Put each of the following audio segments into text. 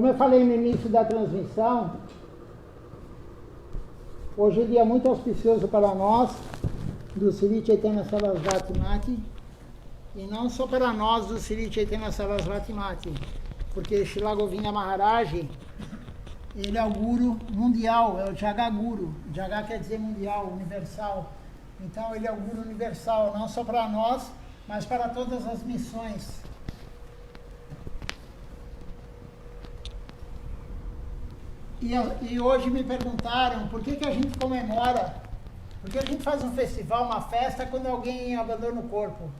Como eu falei no início da transmissão, hoje é um dia muito auspicioso para nós, do Sri Chaitanya Sarasvati Mati, e não só para nós do Sri Chaitanya Sarasvati Mati, porque Srila Govinda Maharaj, ele é o guru mundial, é o Jagaguru. Jaga quer dizer mundial, universal. Então ele é o guru universal, não só para nós, mas para todas as missões. E hoje me perguntaram por que a gente comemora, por que a gente faz um festival, uma festa, quando alguém abandona o corpo.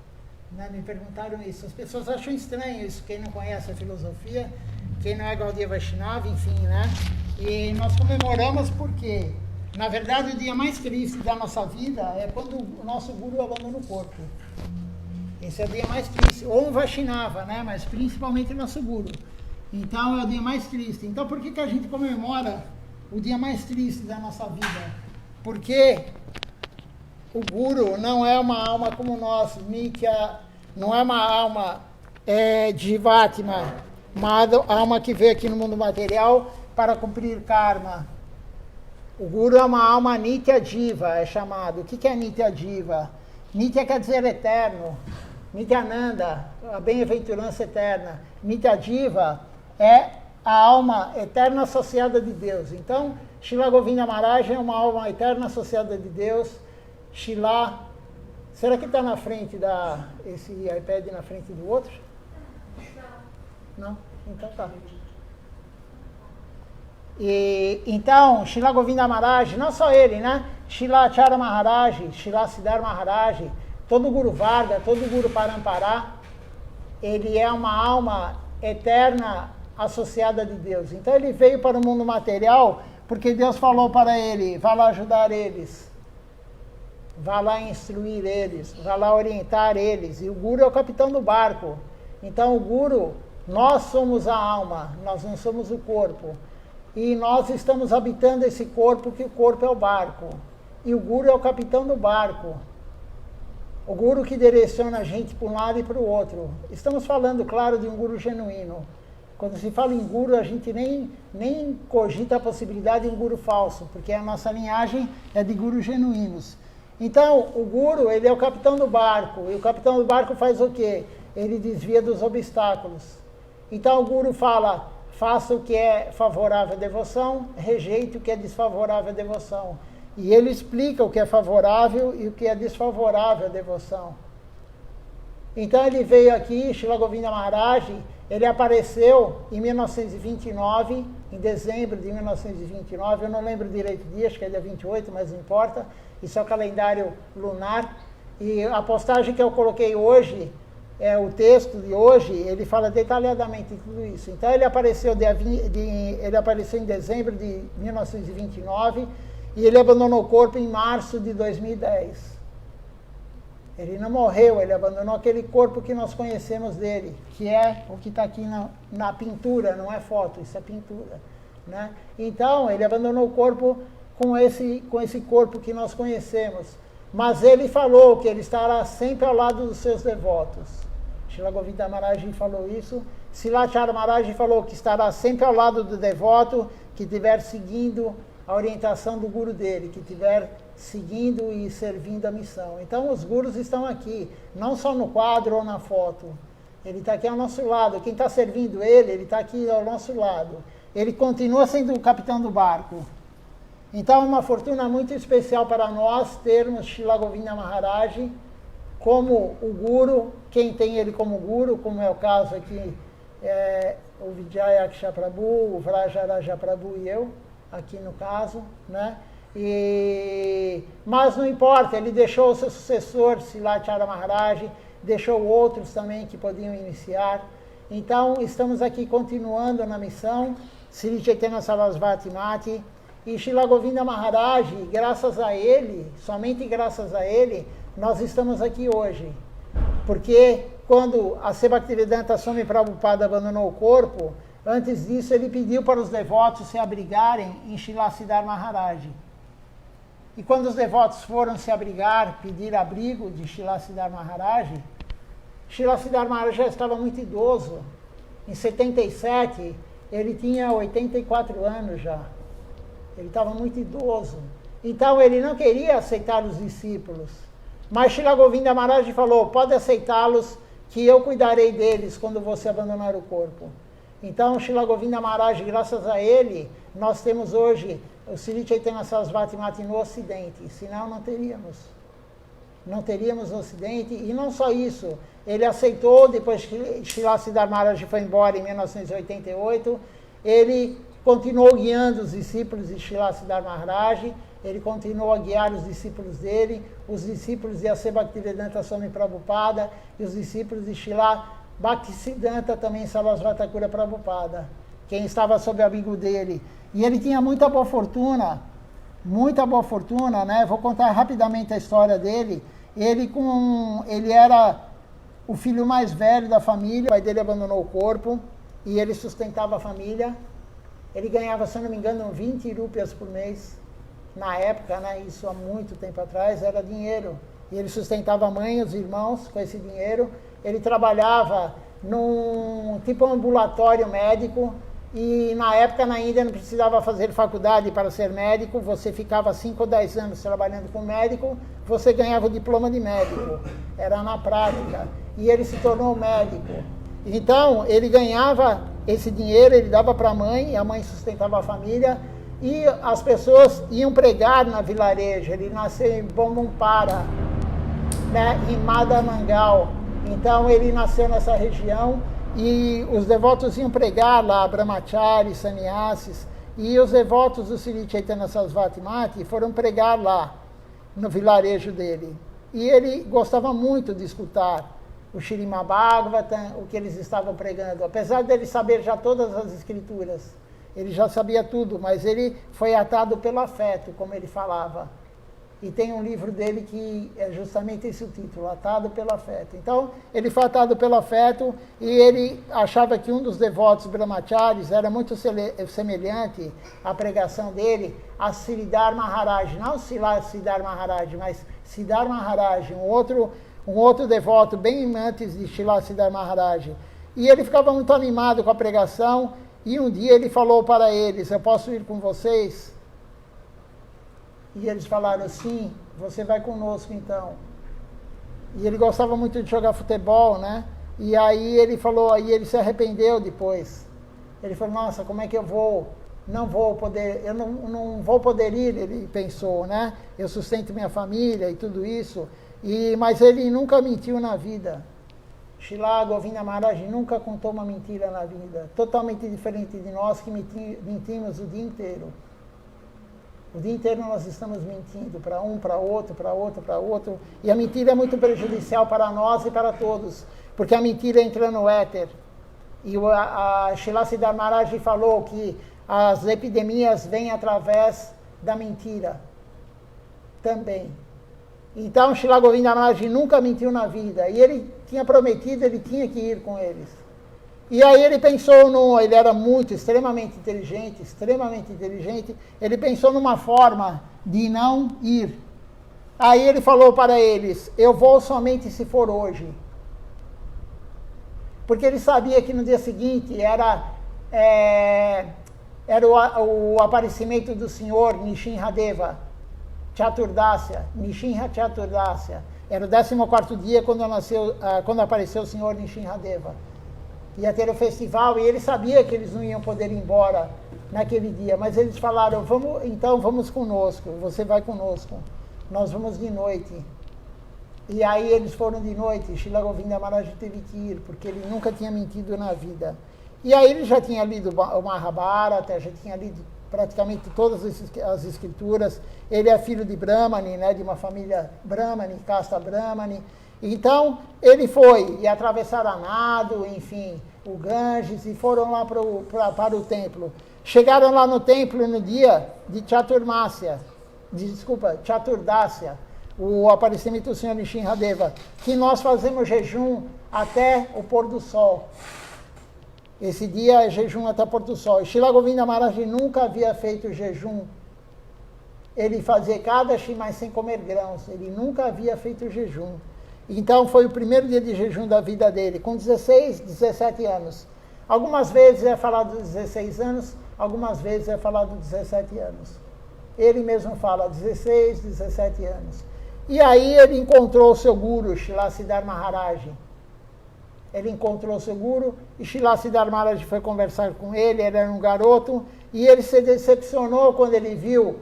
Né? Me perguntaram isso. As pessoas acham estranho isso, quem não conhece a filosofia, quem não é Gaudiya Vaishnava, enfim, né? E nós comemoramos porque, na verdade, o dia mais triste da nossa vida é quando o nosso guru abandona o corpo. Esse é o dia mais triste, ou um Vaishnava, né? Mas principalmente o nosso guru. Então é o dia mais triste. Então por que a gente comemora o dia mais triste da nossa vida? Porque o Guru não é uma alma como nós, Nitya, não é uma alma Jivatma, uma alma que veio aqui no mundo material para cumprir karma. O Guru é uma alma Nitya Jiva, é chamado. O que é Nitya Jiva? Nitya quer dizer eterno. Nityananda, a bem-aventurança eterna. Nitya Jiva é a alma eterna associada de Deus. Então, Srila Govinda Maharaj é uma alma eterna associada de Deus. Shila, será que está na frente esse iPad na frente do outro? Não? Então tá. E, então, Srila Govinda Maharaj, não só ele, né? Srila Acharya Maharaj, Srila Siddhar Maharaj, todo o Guru Varga, todo o Guru Parampara, ele é uma alma eterna associada de Deus. Então ele veio para o mundo material porque Deus falou para ele, vá lá ajudar eles, vá lá instruir eles, vá lá orientar eles. E o Guru é o capitão do barco. Então o Guru, nós somos a alma, nós não somos o corpo. E nós estamos habitando esse corpo, que o corpo é o barco. E o Guru é o capitão do barco. O Guru que direciona a gente para um lado e para o outro. Estamos falando, claro, de um Guru genuíno. Quando se fala em Guru, a gente nem cogita a possibilidade de um Guru falso, porque a nossa linhagem é de Gurus genuínos. Então, o Guru, ele é o capitão do barco. E o capitão do barco faz o quê? Ele desvia dos obstáculos. Então, o Guru fala, faça o que é favorável à devoção, rejeite o que é desfavorável à devoção. E ele explica o que é favorável e o que é desfavorável à devoção. Então ele veio aqui, Srila Govinda Maharaj, ele apareceu em 1929, em dezembro de 1929, eu não lembro direito o dia, acho que é dia 28, mas não importa, isso é o calendário lunar. E a postagem que eu coloquei hoje, o texto de hoje, ele fala detalhadamente tudo isso. Então ele apareceu, ele apareceu em dezembro de 1929 e ele abandonou o corpo em março de 2010. Ele não morreu, ele abandonou aquele corpo que nós conhecemos dele, que é o que está aqui na pintura, não é foto, isso é pintura. Né? Então, ele abandonou o corpo com esse corpo que nós conhecemos. Mas ele falou que ele estará sempre ao lado dos seus devotos. Srila Govinda Maharaj falou isso. Srila Acharya Maharaj falou que estará sempre ao lado do devoto que estiver seguindo a orientação do guru dele, que estiver seguindo e servindo a missão. Então os gurus estão aqui, não só no quadro ou na foto. Ele está aqui ao nosso lado. Quem está servindo ele está aqui ao nosso lado. Ele continua sendo o capitão do barco. Então é uma fortuna muito especial para nós termos Srila Govinda Maharaj como o guru, quem tem ele como guru, como é o caso aqui, o Vijaya Aksha Prabhu, o Vrajaraja Prabhu e eu, aqui no caso, né? Mas não importa, ele deixou o seu sucessor, Srila Acharya Maharaj, deixou outros também que podiam iniciar. Então, estamos aqui continuando na missão, Sri Chaitanya Sarasvati Mati, e Srila Govinda Maharaj, graças a ele, somente graças a ele, nós estamos aqui hoje. Porque quando a Bhaktivedanta Swami Prabhupada abandonou o corpo, antes disso ele pediu para os devotos se abrigarem em Srila Siddhar Maharaj. E quando os devotos foram se abrigar, pedir abrigo de Srila Siddhar Maharaj já estava muito idoso. Em 77, ele tinha 84 anos já. Ele estava muito idoso. Então ele não queria aceitar os discípulos. Mas Srila Govinda Maharaj falou, pode aceitá-los, que eu cuidarei deles quando você abandonar o corpo. Então Srila Govinda Maharaj, graças a ele, nós temos hoje o Sri Chaitanya Sarasvati Mati no Ocidente, senão não teríamos. Não teríamos no Ocidente, e não só isso, ele aceitou, depois que Srila Siddhartha Maharaj foi embora em 1988, ele continuou guiando os discípulos de Srila Siddhartha Maharaj, ele continuou a guiar os discípulos dele, os discípulos de A.C. Bhaktivedanta Swami Prabhupada e os discípulos de Srila Bhaktisiddhanta também Sarasvati Thakura Prabhupada, quem estava sob o abrigo dele. E ele tinha muita boa fortuna, né? Vou contar rapidamente a história dele. Ele era o filho mais velho da família, o pai dele abandonou o corpo e ele sustentava a família. Ele ganhava, se não me engano, 20 rúpias por mês. Na época, né, isso há muito tempo atrás, era dinheiro. E ele sustentava a mãe e os irmãos com esse dinheiro. Ele trabalhava num tipo ambulatório médico. E na época na Índia não precisava fazer faculdade para ser médico. Você ficava 5 ou 10 anos trabalhando com médico, você ganhava o diploma de médico. Era na prática. E ele se tornou médico. Então, ele ganhava esse dinheiro, ele dava para a mãe sustentava a família. E as pessoas iam pregar na vilarejo. Ele nasceu em Bombumpara, né, em Madamangal. Então ele nasceu nessa região e os devotos iam pregar lá, brahmacharis, sannyasis, e os devotos do Sri Chaitanya Sarasvati Mati foram pregar lá, no vilarejo dele. E ele gostava muito de escutar o Śrīmad Bhagavatam, o que eles estavam pregando, apesar dele saber já todas as escrituras. Ele já sabia tudo, mas ele foi atado pelo afeto, como ele falava. E tem um livro dele que é justamente esse o título, Atado pelo Afeto. Então, ele foi atado pelo afeto e ele achava que um dos devotos brahmacharis era muito semelhante à pregação dele a Siddhartha Maharaj. Não Siddhartha Maharaj, mas Siddhartha Maharaj, um outro devoto bem antes de Srila Siddhartha Maharaj. E ele ficava muito animado com a pregação. E um dia ele falou para eles, eu posso ir com vocês? E eles falaram, sim, você vai conosco então. E ele gostava muito de jogar futebol, né? E aí ele falou, aí ele se arrependeu depois. Ele falou, nossa, como é que eu vou? Não vou poder, eu não vou poder ir, ele pensou, né? Eu sustento minha família e tudo isso. Mas ele nunca mentiu na vida. Srila Govinda Maharaj nunca contou uma mentira na vida, totalmente diferente de nós que mentimos o dia inteiro. O dia inteiro nós estamos mentindo para um, para outro, para outro, para outro. E a mentira é muito prejudicial para nós e para todos, porque a mentira entra no éter. E a Srila Siddhartha Maharaj falou que as epidemias vêm através da mentira também. Então, Srila Govinda Maharaj nunca mentiu na vida. E ele tinha prometido, ele tinha que ir com eles. E aí ele pensou, ele era extremamente inteligente, ele pensou numa forma de não ir. Aí ele falou para eles, eu vou somente se for hoje. Porque ele sabia que no dia seguinte era o aparecimento do Senhor Nishinradeva. Chaturdasya, Nishinra Chaturdasya. Era o 14º dia quando apareceu o Senhor Nishinradeva. Ia ter o festival e ele sabia que eles não iam poder ir embora naquele dia. Mas eles falaram, vamos conosco, você vai conosco. Nós vamos de noite. E aí eles foram de noite. Srila Govinda Maharaj teve que ir, porque ele nunca tinha mentido na vida. E aí ele já tinha lido o Mahabharata, já tinha lido praticamente todas as escrituras. Ele é filho de Brahmani, né, de uma família Brahmani, casta Brahmani. Então, ele foi e atravessaram a nado, enfim, o Ganges, e foram lá para o templo. Chegaram lá no templo no dia de Chaturdasya, o aparecimento do Senhor Nishinradeva, que nós fazemos jejum até o pôr do sol. Esse dia é jejum até o pôr do sol. Srila Govinda Maharaj nunca havia feito jejum. Ele fazia Ekadashi, mas sem comer grãos. Ele nunca havia feito jejum. Então foi o primeiro dia de jejum da vida dele, com 16, 17 anos. Algumas vezes é falado dos 16 anos, algumas vezes é falado dos 17 anos. Ele mesmo fala 16, 17 anos. E aí ele encontrou o seu guru, Srila Siddhar Maharaj. Ele encontrou o seu guru e Srila Siddhar Maharaj foi conversar com ele, ele era um garoto, e ele se decepcionou quando ele viu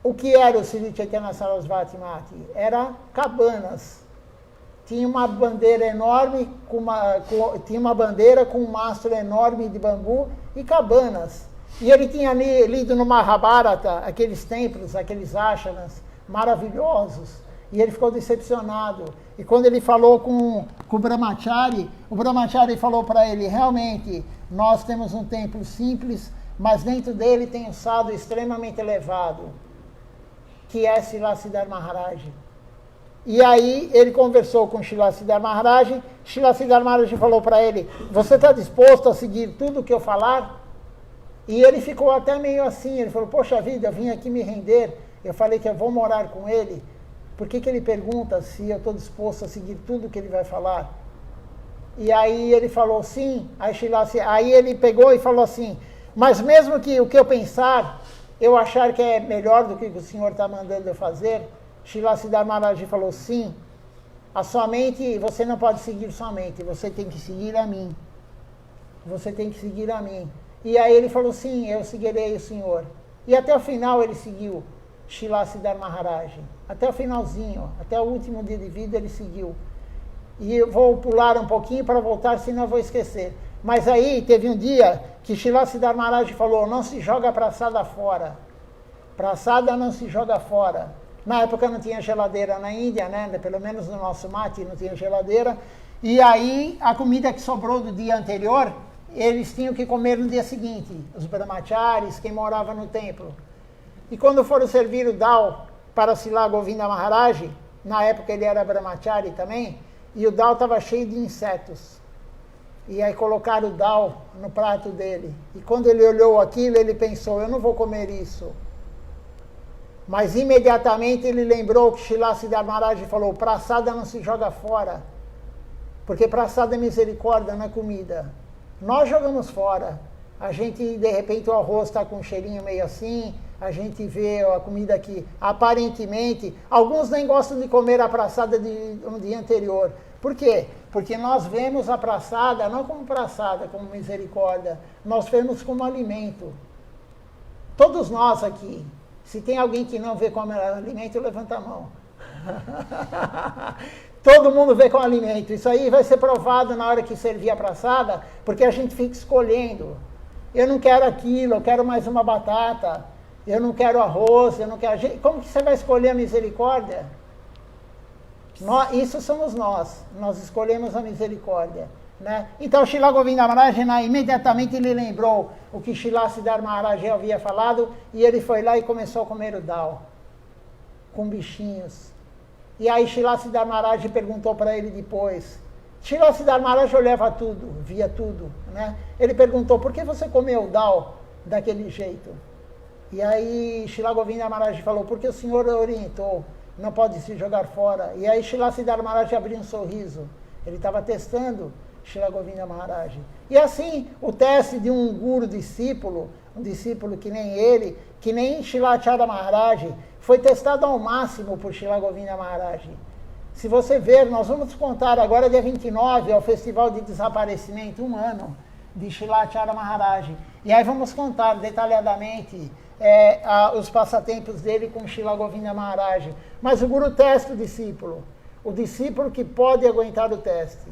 o que era o Sri Chaitanya Sarasvati Mati. Era cabanas. Tinha uma bandeira enorme, tinha uma bandeira com um mastro enorme de bambu e cabanas. E ele tinha lido no Mahabharata aqueles templos, aqueles ashrams maravilhosos. E ele ficou decepcionado. E quando ele falou com o Brahmachari, o Brahmachari falou para ele, realmente, nós temos um templo simples, mas dentro dele tem um sadhu extremamente elevado, que é Srila Siddhar Maharaj. E aí ele conversou com Srila Siddhar Maharaj, Srila Siddhar Maharaj falou para ele, você está disposto a seguir tudo o que eu falar? E ele ficou até meio assim, ele falou, poxa vida, eu vim aqui me render, eu falei que eu vou morar com ele, por que ele pergunta se eu estou disposto a seguir tudo o que ele vai falar? E aí ele falou sim, aí ele pegou e falou assim, mas mesmo que o que eu pensar, eu achar que é melhor do que o senhor está mandando eu fazer, Srila Siddhar Maharaj falou, sim, a sua mente, você não pode seguir sua mente, você tem que seguir a mim. Você tem que seguir a mim. E aí ele falou, sim, eu seguirei o senhor. E até o final ele seguiu Srila Siddhar Maharaj. Até o finalzinho, até o último dia de vida ele seguiu. E eu vou pular um pouquinho para voltar, senão eu vou esquecer. Mas aí teve um dia que Srila Siddhar Maharaj falou, não se joga praçada fora. Praçada não se joga fora. Na época não tinha geladeira na Índia, né? Pelo menos no nosso mate não tinha geladeira. E aí a comida que sobrou do dia anterior, eles tinham que comer no dia seguinte. Os brahmacharis, quem morava no templo. E quando foram servir o dal para Srila Govinda Maharaj, na época ele era brahmachari também, e o dal estava cheio de insetos. E aí colocaram o dal no prato dele. E quando ele olhou aquilo, ele pensou, eu não vou comer isso. Mas imediatamente ele lembrou que Srila Siddhar Maharaj falou, praçada não se joga fora, porque praçada é misericórdia, não é comida. Nós jogamos fora. A gente, de repente, o arroz está com um cheirinho meio assim, a gente vê a comida que, aparentemente, alguns nem gostam de comer a praçada de um dia anterior. Por quê? Porque nós vemos a praçada, não como praçada, como misericórdia, nós vemos como alimento. Todos nós aqui. Se tem alguém que não vê como alimento, levanta a mão. Todo mundo vê como alimento. Isso aí vai ser provado na hora que servir a praçada, porque a gente fica escolhendo. Eu não quero aquilo, eu quero mais uma batata. Eu não quero arroz, eu não quero... Como que você vai escolher a misericórdia? Isso somos nós. Nós escolhemos a misericórdia. Né? Então, Srila Govinda Maharaj, imediatamente ele lembrou o que Srila Siddhar Maharaj havia falado, e ele foi lá e começou a comer o dal, com bichinhos. E aí Srila Siddhar Maharaj perguntou para ele depois, Srila Siddhar Maharaj olhava tudo, via tudo, né? Ele perguntou, por que você comeu o dal daquele jeito? E aí Srila Govinda Maharaj falou, porque o senhor orientou, não pode se jogar fora. E aí Srila Siddhar Maharaj abriu um sorriso, ele estava testando Srila Govinda Maharaj. E assim, o teste de um guru discípulo, um discípulo que nem ele, que nem Srila Acharya Maharaj, foi testado ao máximo por Srila Govinda Maharaj. Se você ver, nós vamos contar agora dia 29, é o Festival de Desaparecimento, 1 ano, de Srila Acharya Maharaj. E aí vamos contar detalhadamente os passatempos dele com Srila Govinda Maharaj. Mas o guru testa o discípulo que pode aguentar o teste.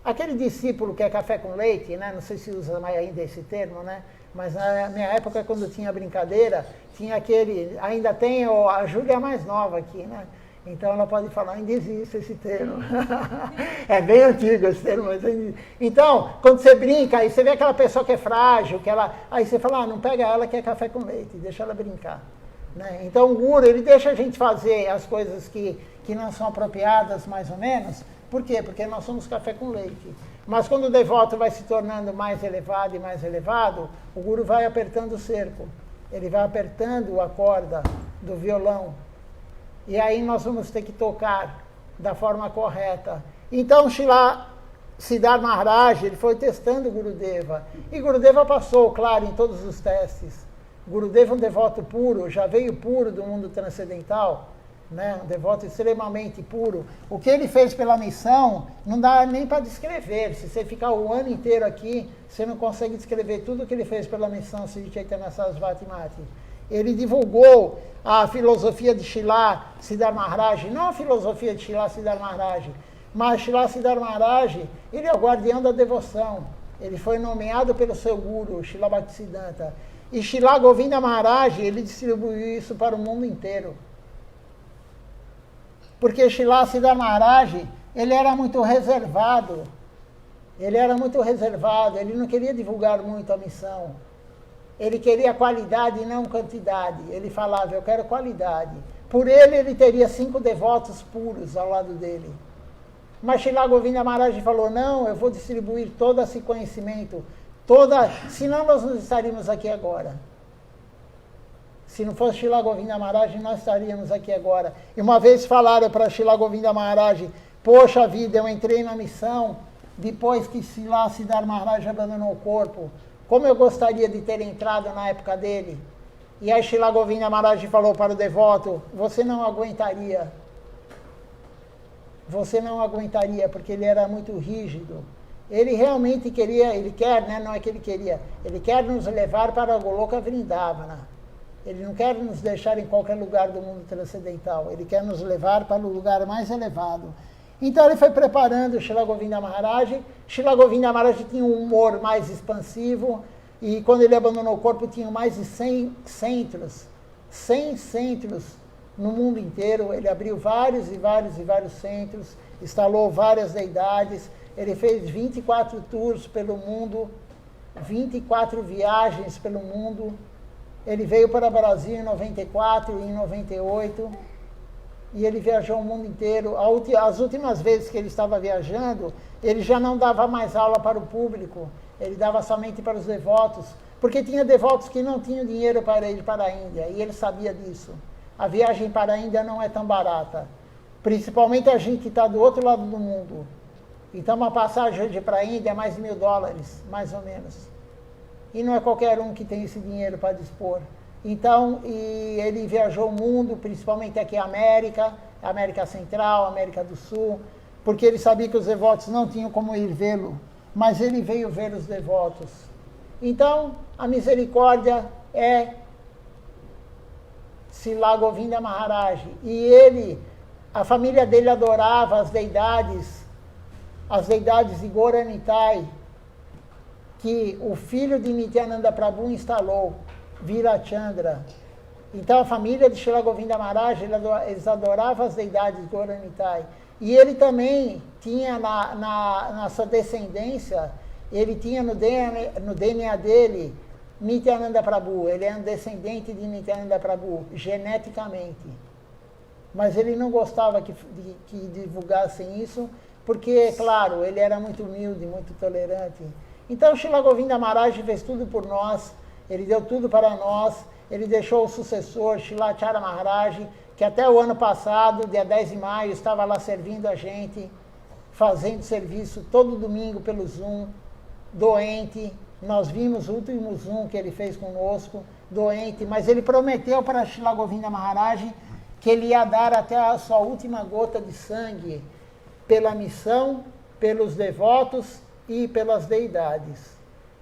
Aquele discípulo que é café com leite, né? Não sei se usa mais ainda esse termo, né? Mas na minha época, quando tinha brincadeira, tinha aquele... Ainda tem, a Júlia é mais nova aqui, né? Então ela pode falar, ainda existe esse termo. É bem antigo esse termo. Mas então, quando você brinca, aí você vê aquela pessoa que é frágil, aí você fala, não pega ela que é café com leite, deixa ela brincar. Né? Então o guru, ele deixa a gente fazer as coisas que não são apropriadas, mais ou menos. Por quê? Porque nós somos café com leite. Mas quando o devoto vai se tornando mais elevado e mais elevado, o guru vai apertando o cerco. Ele vai apertando a corda do violão. E aí nós vamos ter que tocar da forma correta. Então, Srila Siddhar Maharaj, ele foi testando Gurudeva. E Gurudeva passou, claro, em todos os testes. Gurudeva é um devoto puro, já veio puro do mundo transcendental, né? Um devoto extremamente puro. O que ele fez pela missão não dá nem para descrever. Se você ficar o ano inteiro aqui, você não consegue descrever tudo o que ele fez pela missão Sri Chaitanya Sarasvati Mati. Ele divulgou a filosofia de Srila Siddhar Maharaj, não a filosofia de Srila Siddhar Maharaj, mas Srila Siddhar Maharaj, ele é o guardião da devoção. Ele foi nomeado pelo seu guru, Srila Bhaktisiddhanta. E Srila Govinda Maharaj, ele distribuiu isso para o mundo inteiro. Porque Srila Siddhar Maharaj, ele era muito reservado. Ele não queria divulgar muito a missão. Ele queria qualidade e não quantidade. Ele falava, eu quero qualidade. Por ele teria 5 devotos puros ao lado dele. Mas Srila Govinda Maharaj falou, não, eu vou distribuir todo esse conhecimento, senão nós não estaríamos aqui agora. Se não fosse Srila Govinda Maharaj, nós estaríamos aqui agora. E uma vez falaram para Srila Govinda Maharaj, poxa vida, eu entrei na missão depois que Srila Siddhar Maharaj abandonou o corpo. Como eu gostaria de ter entrado na época dele. E aí Srila Govinda Maharaj falou para o devoto, você não aguentaria. Você não aguentaria, porque ele era muito rígido. Ele realmente queria, ele quer, né? Não é que ele queria, ele quer nos levar para a Goloka Vrindavana. Ele não quer nos deixar em qualquer lugar do mundo transcendental. Ele quer nos levar para o lugar mais elevado. Então ele foi preparando Srila Govinda Maharaj. Srila Govinda Maharaj tinha um humor mais expansivo. E quando ele abandonou o corpo, tinha mais de 100 centros. 100 centros no mundo inteiro. Ele abriu vários e vários e vários centros. Instalou várias deidades. Ele fez 24 tours pelo mundo. 24 viagens pelo mundo. Ele veio para o Brasil em 94 e em 98. E ele viajou o mundo inteiro. As últimas vezes que ele estava viajando, ele já não dava mais aula para o público. Ele dava somente para os devotos. Porque tinha devotos que não tinham dinheiro para ir para a Índia. E ele sabia disso. A viagem para a Índia não é tão barata. Principalmente a gente que está do outro lado do mundo. Então uma passagem hoje para a Índia é mais de $1.000, mais ou menos. E não é qualquer um que tem esse dinheiro para dispor. Então, e ele viajou o mundo, principalmente aqui a América Central, América do Sul, porque ele sabia que os devotos não tinham como ir vê-lo, mas ele veio ver os devotos. Então, a misericórdia é Srila Govinda Maharaj. E ele, a família dele adorava as deidades de Gaura-Nitai, que o filho de Nityananda Prabhu instalou, Virachandra. Então a família de Srila Govinda Maharaj, eles adoravam as deidades de Gaura-Nitai. E ele também tinha na sua descendência, ele tinha no DNA dele Nityananda Prabhu. Ele é um descendente de Nityananda Prabhu, geneticamente. Mas ele não gostava que divulgassem isso, porque, claro, ele era muito humilde, muito tolerante. Então Srila Govinda Maharaj fez tudo por nós, ele deu tudo para nós, ele deixou o sucessor, Srila Acharya Maharaj, que até o ano passado, dia 10 de maio, estava lá servindo a gente, fazendo serviço todo domingo pelo Zoom, doente. Nós vimos o último Zoom que ele fez conosco, doente, mas ele prometeu para Srila Govinda Maharaj que ele ia dar até a sua última gota de sangue pela missão, pelos devotos e pelas deidades.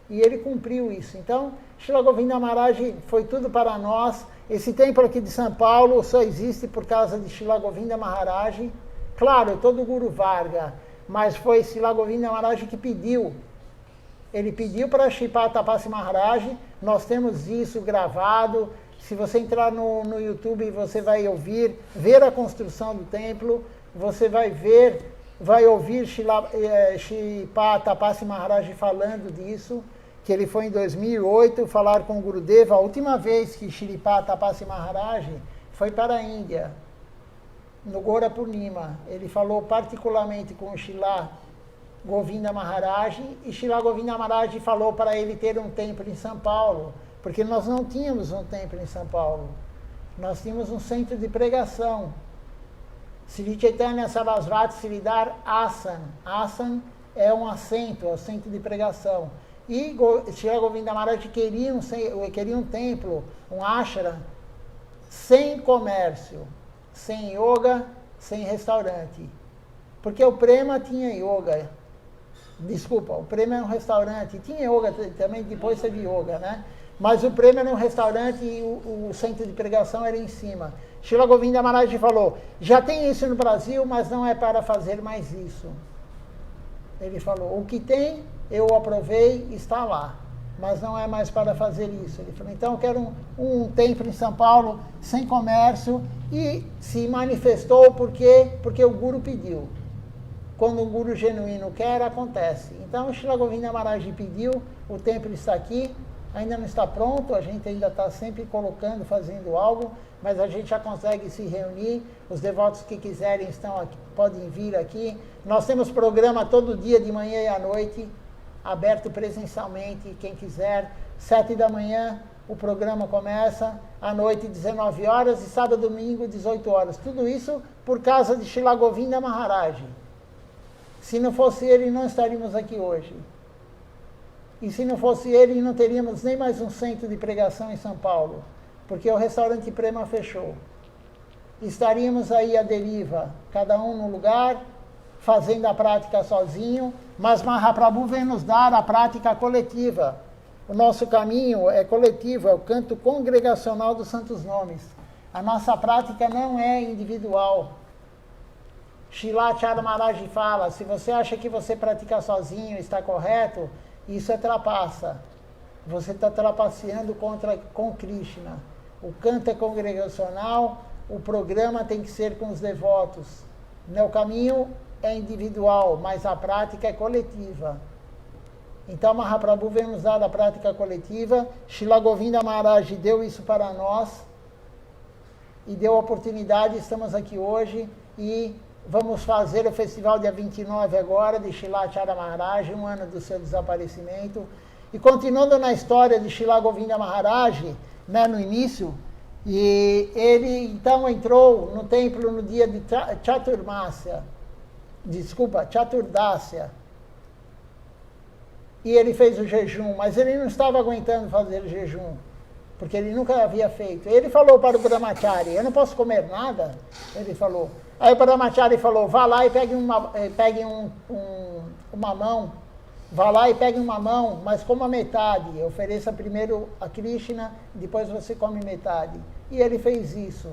E ele cumpriu isso. Então, Srila Govinda Maharaj foi tudo para nós. Esse templo aqui de São Paulo só existe por causa de Srila Govinda Maharaj. Claro, todo o Guru Varga, mas foi Srila Govinda Maharaj que pediu. Ele pediu para Shripad Tapasi Maharaj, nós temos isso gravado. Se você entrar no YouTube, você vai ver a construção do templo, você vai ouvir Shripad Tapasi Maharaj falando disso, que ele foi em 2008 falar com o Gurudeva. A última vez que Shripad Tapasi Maharaj foi para a Índia, no Gora Purnima, ele falou particularmente com o Srila Govinda Maharaj, e Srila Govinda Maharaj falou para ele ter um templo em São Paulo, porque nós não tínhamos um templo em São Paulo, nós tínhamos um centro de pregação. Sri Chaitanya Sarasvati Sridhar Asana. Asana é um assento, é o centro de pregação. E Srila Govinda Maharaj queria um templo, um ashram, sem comércio, sem yoga, sem restaurante. Porque o Prema tinha yoga. Desculpa, o Prema é um restaurante. Tinha yoga também, depois teve yoga, né? Mas o Prema era um restaurante e o centro de pregação era em cima. Srila Govinda Maharaj falou, já tem isso no Brasil, mas não é para fazer mais isso. Ele falou, o que tem, eu aprovei, está lá. Mas não é mais para fazer isso. Ele falou, então eu quero um templo em São Paulo, sem comércio, e se manifestou porque o Guru pediu. Quando um Guru genuíno quer, acontece. Então, o Srila Govinda Maharaj pediu, o templo está aqui, ainda não está pronto, a gente ainda está sempre colocando, fazendo algo, mas a gente já consegue se reunir, os devotos que quiserem estão aqui, podem vir aqui. Nós temos programa todo dia, de manhã e à noite, aberto presencialmente, quem quiser. 7 da manhã o programa começa, à noite 19 horas e sábado e domingo 18 horas. Tudo isso por causa de Srila Govinda Maharaj. Se não fosse ele, não estaríamos aqui hoje. E se não fosse ele, não teríamos nem mais um centro de pregação em São Paulo, porque o restaurante Prema fechou. Estaríamos aí à deriva, cada um no lugar, fazendo a prática sozinho, mas Mahaprabhu vem nos dar a prática coletiva. O nosso caminho é coletivo, é o canto congregacional dos santos nomes. A nossa prática não é individual. Srila Acharya Maharaj fala, se você acha que você pratica sozinho está correto, isso é trapaça. Você está trapaceando com Krishna. O canto é congregacional, o programa tem que ser com os devotos. O caminho é individual, mas a prática é coletiva. Então, Mahaprabhu vem nos dar a prática coletiva. Srila Govinda Maharaj deu isso para nós e deu a oportunidade, estamos aqui hoje e vamos fazer o festival dia 29 agora, de Srila Acharya Maharaj, um ano do seu desaparecimento. E continuando na história de Srila Govinda Maharaj, né, no início, e ele então entrou no templo no dia de Chaturdasya. E ele fez o jejum, mas ele não estava aguentando fazer o jejum, porque ele nunca havia feito. Ele falou para o Brahmachari, eu não posso comer nada, ele falou. Aí o Brahmachari falou, vá lá e pegue uma mão, vá lá e pegue uma mão, mas coma metade, ofereça primeiro a Krishna, depois você come metade. E ele fez isso.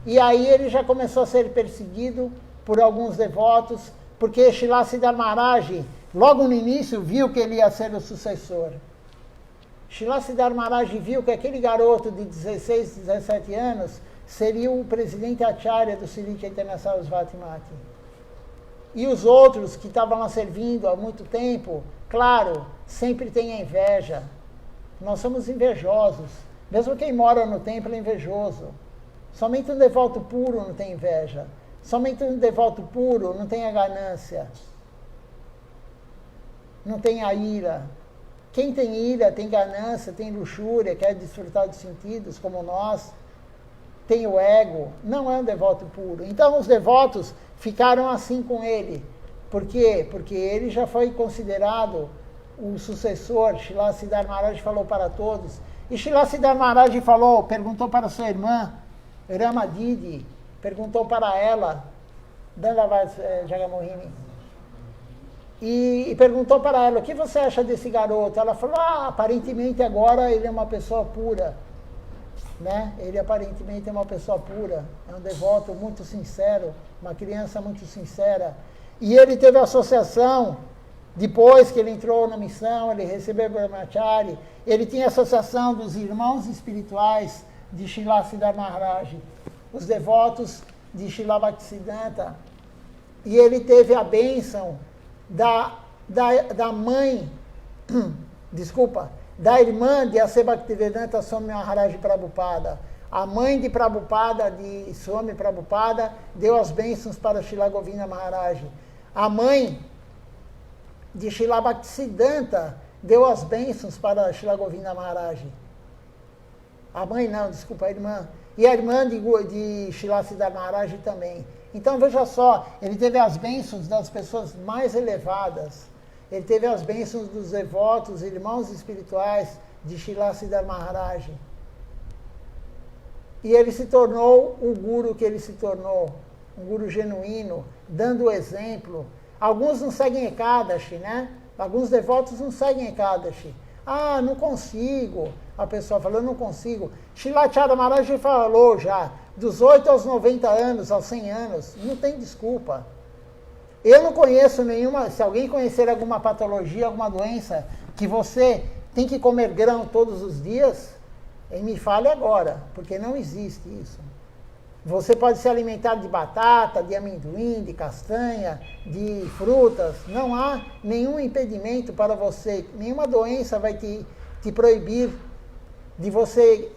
E aí ele já começou a ser perseguido por alguns devotos, porque Srila Siddhar Maharaj, logo no início, viu que ele ia ser o sucessor. Srila Siddhar Maharaj viu que aquele garoto de 16, 17 anos seria o presidente Acharya do Sri Chaitanya Sarasvati Mati. E os outros que estavam lá servindo há muito tempo, claro, sempre tem a inveja. Nós somos invejosos. Mesmo quem mora no templo é invejoso. Somente um devoto puro não tem inveja. Somente um devoto puro não tem a ganância. Não tem a ira. Quem tem ira, tem ganância, tem luxúria, quer desfrutar dos sentidos, como nós, tem o ego, não é um devoto puro. Então os devotos ficaram assim com ele. Por quê? Porque ele já foi considerado o sucessor. Srila Siddhar Maharaj falou para todos. E Srila Siddhar Maharaj falou, perguntou para sua irmã, Rama Didi, perguntou para ela, Dandavad Jagamohini, e perguntou para ela, o que você acha desse garoto? Ela falou, aparentemente agora ele é uma pessoa pura. Né? Ele aparentemente é uma pessoa pura, é um devoto muito sincero, uma criança muito sincera. E ele teve associação, depois que ele entrou na missão, ele recebeu o Brahmachari, ele tinha associação dos irmãos espirituais de Srila Siddhar Maharaj, os devotos de Srila Bhaktisiddhanta, e ele teve a bênção da mãe, da irmã de Ase Bhaktivedanta Swami Maharaj Prabhupada. A mãe de Prabhupada, de Swami Prabhupada, deu as bênçãos para Srila Govinda Maharaj. A mãe de Srila Bhaktisiddhanta deu as bênçãos para Srila Govinda Maharaj. A mãe não, desculpa, a irmã. E a irmã de Srila Siddhar Maharaj também. Então veja só, ele teve as bênçãos das pessoas mais elevadas. ele teve as bênçãos dos devotos, irmãos espirituais de Srila Siddhar Maharaj. E ele se tornou o guru que ele se tornou, um guru genuíno, dando o exemplo. Alguns não seguem Ekadashi, né? Alguns devotos não seguem Ekadashi. Ah, não consigo. A pessoa falou, não consigo. Srila Acharya Maharaj falou já, dos 8 aos 90 anos, aos 100 anos, não tem desculpa. Eu não conheço nenhuma, se alguém conhecer alguma patologia, alguma doença, que você tem que comer grão todos os dias, me fale agora, porque não existe isso. Você pode se alimentar de batata, de amendoim, de castanha, de frutas. Não há nenhum impedimento para você, nenhuma doença vai te proibir de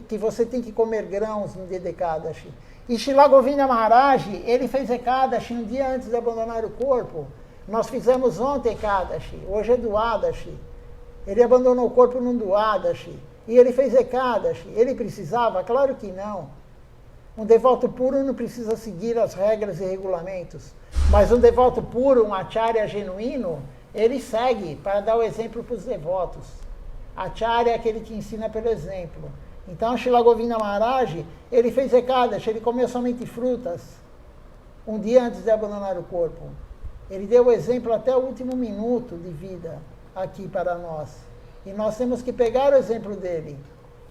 que você tem que comer grãos no dia de Ekadashi. E Srila Govinda Maharaj, ele fez Ekadashi um dia antes de abandonar o corpo. Nós fizemos ontem Ekadashi, hoje é Dwadashi. Ele abandonou o corpo num Dwadashi. E ele fez Ekadashi. Ele precisava? Claro que não. Um devoto puro não precisa seguir as regras e regulamentos. Mas um devoto puro, um acharya genuíno, ele segue para dar o exemplo para os devotos. Acharya é aquele que ensina pelo exemplo. Então, Srila Govinda Maharaj, ele fez Ekadashi, ele comeu somente frutas, um dia antes de abandonar o corpo. Ele deu o exemplo até o último minuto de vida aqui para nós. E nós temos que pegar o exemplo dele.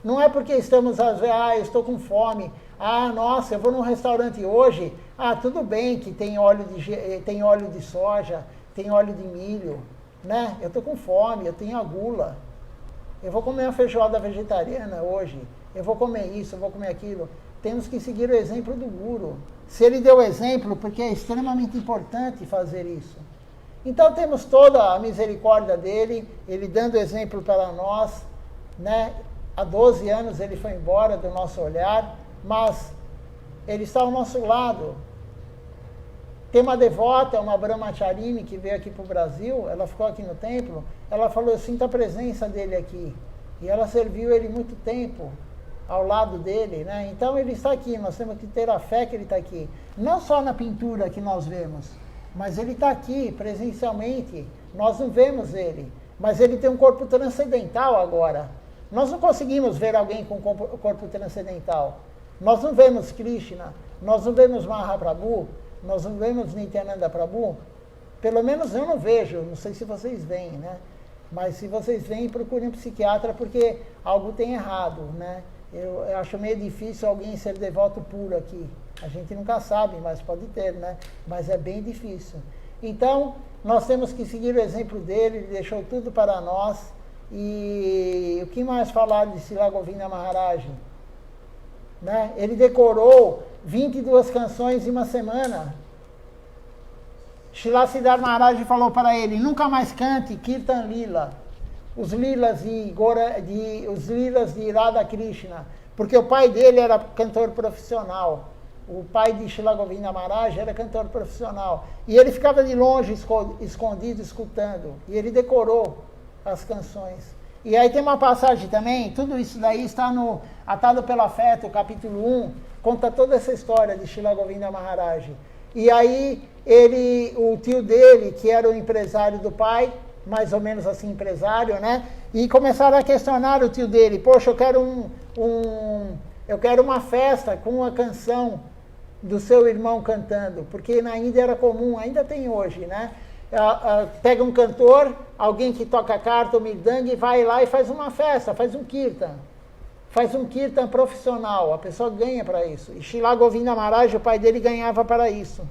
Não é porque estamos a ver, eu estou com fome, nossa, eu vou num restaurante hoje, tudo bem que tem óleo de soja, tem óleo de milho, né? Eu estou com fome, eu tenho a gula. Eu vou comer uma feijoada vegetariana hoje, eu vou comer isso, eu vou comer aquilo. Temos que seguir o exemplo do Guru. Se ele deu o exemplo, porque é extremamente importante fazer isso. Então temos toda a misericórdia dele, ele dando exemplo para nós, né? Há 12 anos ele foi embora do nosso olhar, mas ele está ao nosso lado. Tem uma devota, uma Brahmacharini, que veio aqui para o Brasil, ela ficou aqui no templo, ela falou, eu sinto a presença dele aqui. E ela serviu ele muito tempo ao lado dele, né? Então ele está aqui, nós temos que ter a fé que ele está aqui. Não só na pintura que nós vemos, mas ele está aqui presencialmente, nós não vemos ele, mas ele tem um corpo transcendental agora. Nós não conseguimos ver alguém com corpo transcendental. Nós não vemos Krishna, nós não vemos Mahaprabhu, nós não vemos Nityananda Prabhu. Pelo menos eu não vejo, não sei se vocês veem, né? Mas se vocês veem, procurem um psiquiatra, porque algo tem errado, né? Eu acho meio difícil alguém ser devoto puro aqui. A gente nunca sabe, mas pode ter, né? Mas é bem difícil. Então, nós temos que seguir o exemplo dele, ele deixou tudo para nós. E o que mais falar de Srila Govinda Maharaj? Né? Ele decorou 22 canções em uma semana. Srila Siddhar Maharaj falou para ele, nunca mais cante Kirtan Lila, os lilas de Radha Krishna, porque o pai dele era cantor profissional. O pai de Srila Govinda Maharaj era cantor profissional. E ele ficava de longe, escondido, escutando. E ele decorou as canções. E aí tem uma passagem também, tudo isso daí está no Atado pelo Afeto, capítulo 1, conta toda essa história de Srila Govinda Maharaj. E aí o tio dele, que era o empresário do pai, mais ou menos assim empresário, né? E começaram a questionar o tio dele, poxa, eu quero uma festa com uma canção do seu irmão cantando, porque na Índia era comum, ainda tem hoje, né? Pega um cantor, alguém que toca carta ou mirdangue, vai lá e faz uma festa, faz um kirtan profissional, a pessoa ganha para isso. E Srila Govinda Maharaj, o pai dele, ganhava para isso.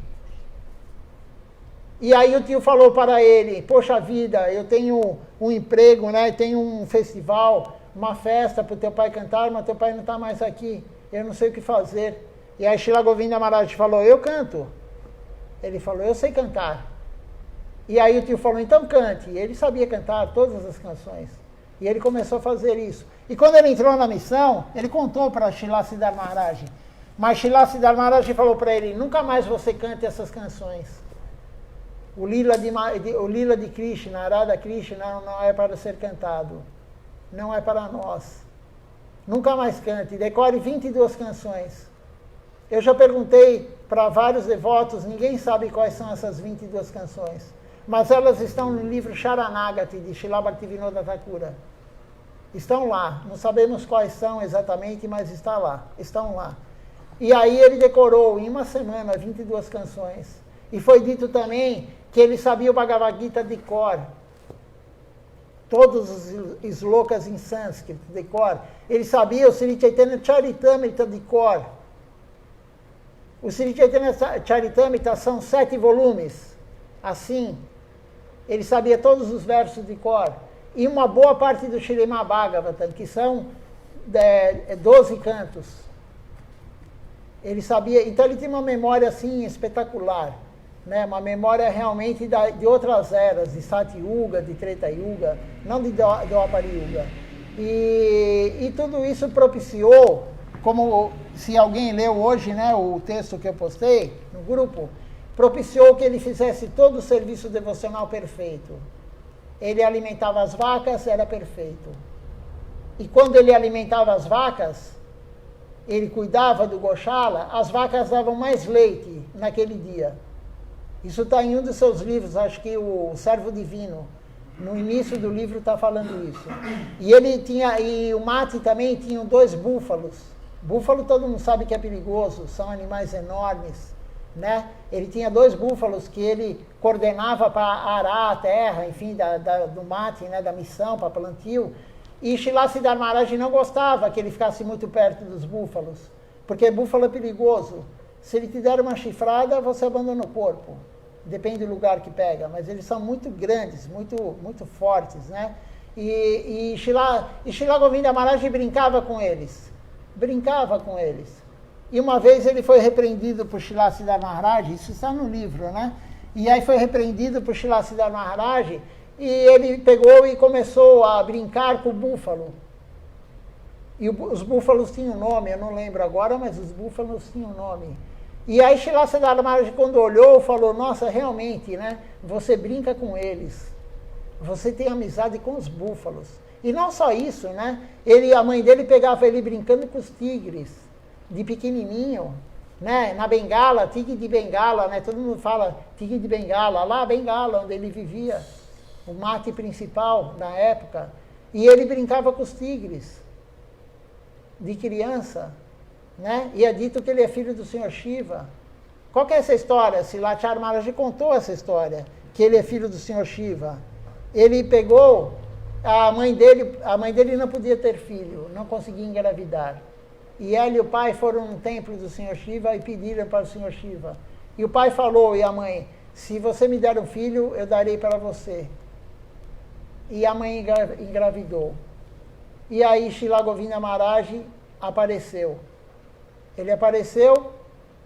E aí o tio falou para ele, poxa vida, eu tenho um emprego, né? Tenho um festival, uma festa para o teu pai cantar, mas teu pai não está mais aqui, eu não sei o que fazer. E aí Srila Govinda Maharaj falou, eu canto. Ele falou, eu sei cantar. E aí o tio falou, então cante. E ele sabia cantar todas as canções. E ele começou a fazer isso. E quando ele entrou na missão, ele contou para Srila Siddhar Maharaj. Mas Srila Siddhar Maharaj falou para ele, nunca mais você cante essas canções. O Lila de Krishna, Radha Krishna, não é para ser cantado. Não é para nós. Nunca mais cante. Decore 22 canções. Eu já perguntei para vários devotos, ninguém sabe quais são essas 22 canções. mas elas estão no livro Sharanagati, de Srila Bhaktivinoda Thakura. Estão lá, não sabemos quais são exatamente, mas está lá, estão lá. E aí ele decorou em uma semana 22 canções. E foi dito também que ele sabia o Bhagavad Gita de cor. Todos os slokas em sânscrito de cor. Ele sabia o Sri Chaitanya Charitamrita de cor. O Sri Chaitanya Charitamrita são 7 volumes. Assim, ele sabia todos os versos de cor. E uma boa parte do Śrīmad Bhagavatam, que são 12 cantos. Ele sabia, então ele tinha uma memória assim espetacular, né? Uma memória realmente de outras eras, de Sati Yuga, de Treta Yuga, não de Dwapara Yuga. E tudo isso propiciou, como se alguém leu hoje, né, o texto que eu postei no grupo, propiciou que ele fizesse todo o serviço devocional perfeito. Ele alimentava as vacas, era perfeito. E quando ele alimentava as vacas, ele cuidava do Goshala, as vacas davam mais leite naquele dia. Isso está em um dos seus livros, acho que o Servo Divino. No início do livro está falando isso. E ele tinha, e o Mati também tinham 2 búfalos. Búfalo todo mundo sabe que é perigoso, são animais enormes, né? Ele tinha 2 búfalos que ele coordenava para arar a terra, enfim, do Mati, né, da missão, para plantio. E Srila Siddhar Maharaj não gostava que ele ficasse muito perto dos búfalos, porque búfalo é perigoso. Se ele te der uma chifrada, você abandona o corpo. Depende do lugar que pega, mas eles são muito grandes, muito fortes, né? E Srila Govinda Maharaj brincava com eles. Brincava com eles. E uma vez ele foi repreendido por Srila Siddhar Maharaj, isso está no livro, né? E aí foi repreendido por Srila Siddhar Maharaj, e ele pegou e começou a brincar com o búfalo. E os búfalos tinham nome, eu não lembro agora, mas os búfalos tinham nome. E aí Srila Siddhar Maharaj, quando olhou, falou, nossa, realmente, né? Você brinca com eles. Você tem amizade com os búfalos. E não só isso, né? A mãe dele pegava ele brincando com os tigres, de pequenininho, né? Na Bengala, tigre de Bengala, né? Todo mundo fala tigre de Bengala, lá Bengala, onde ele vivia, o mate principal na época. E ele brincava com os tigres, de criança, né? E é dito que ele é filho do Senhor Shiva. Qual que é essa história? Silachar Maharaj contou essa história, que ele é filho do Senhor Shiva. Ele pegou, a mãe dele não podia ter filho, não conseguia engravidar. E ela e o pai foram no templo do Senhor Shiva e pediram para o Senhor Shiva. E o pai falou, e a mãe, se você me der um filho, eu darei para você. E a mãe engravidou. E aí Srila Govinda Maharaj apareceu. Ele apareceu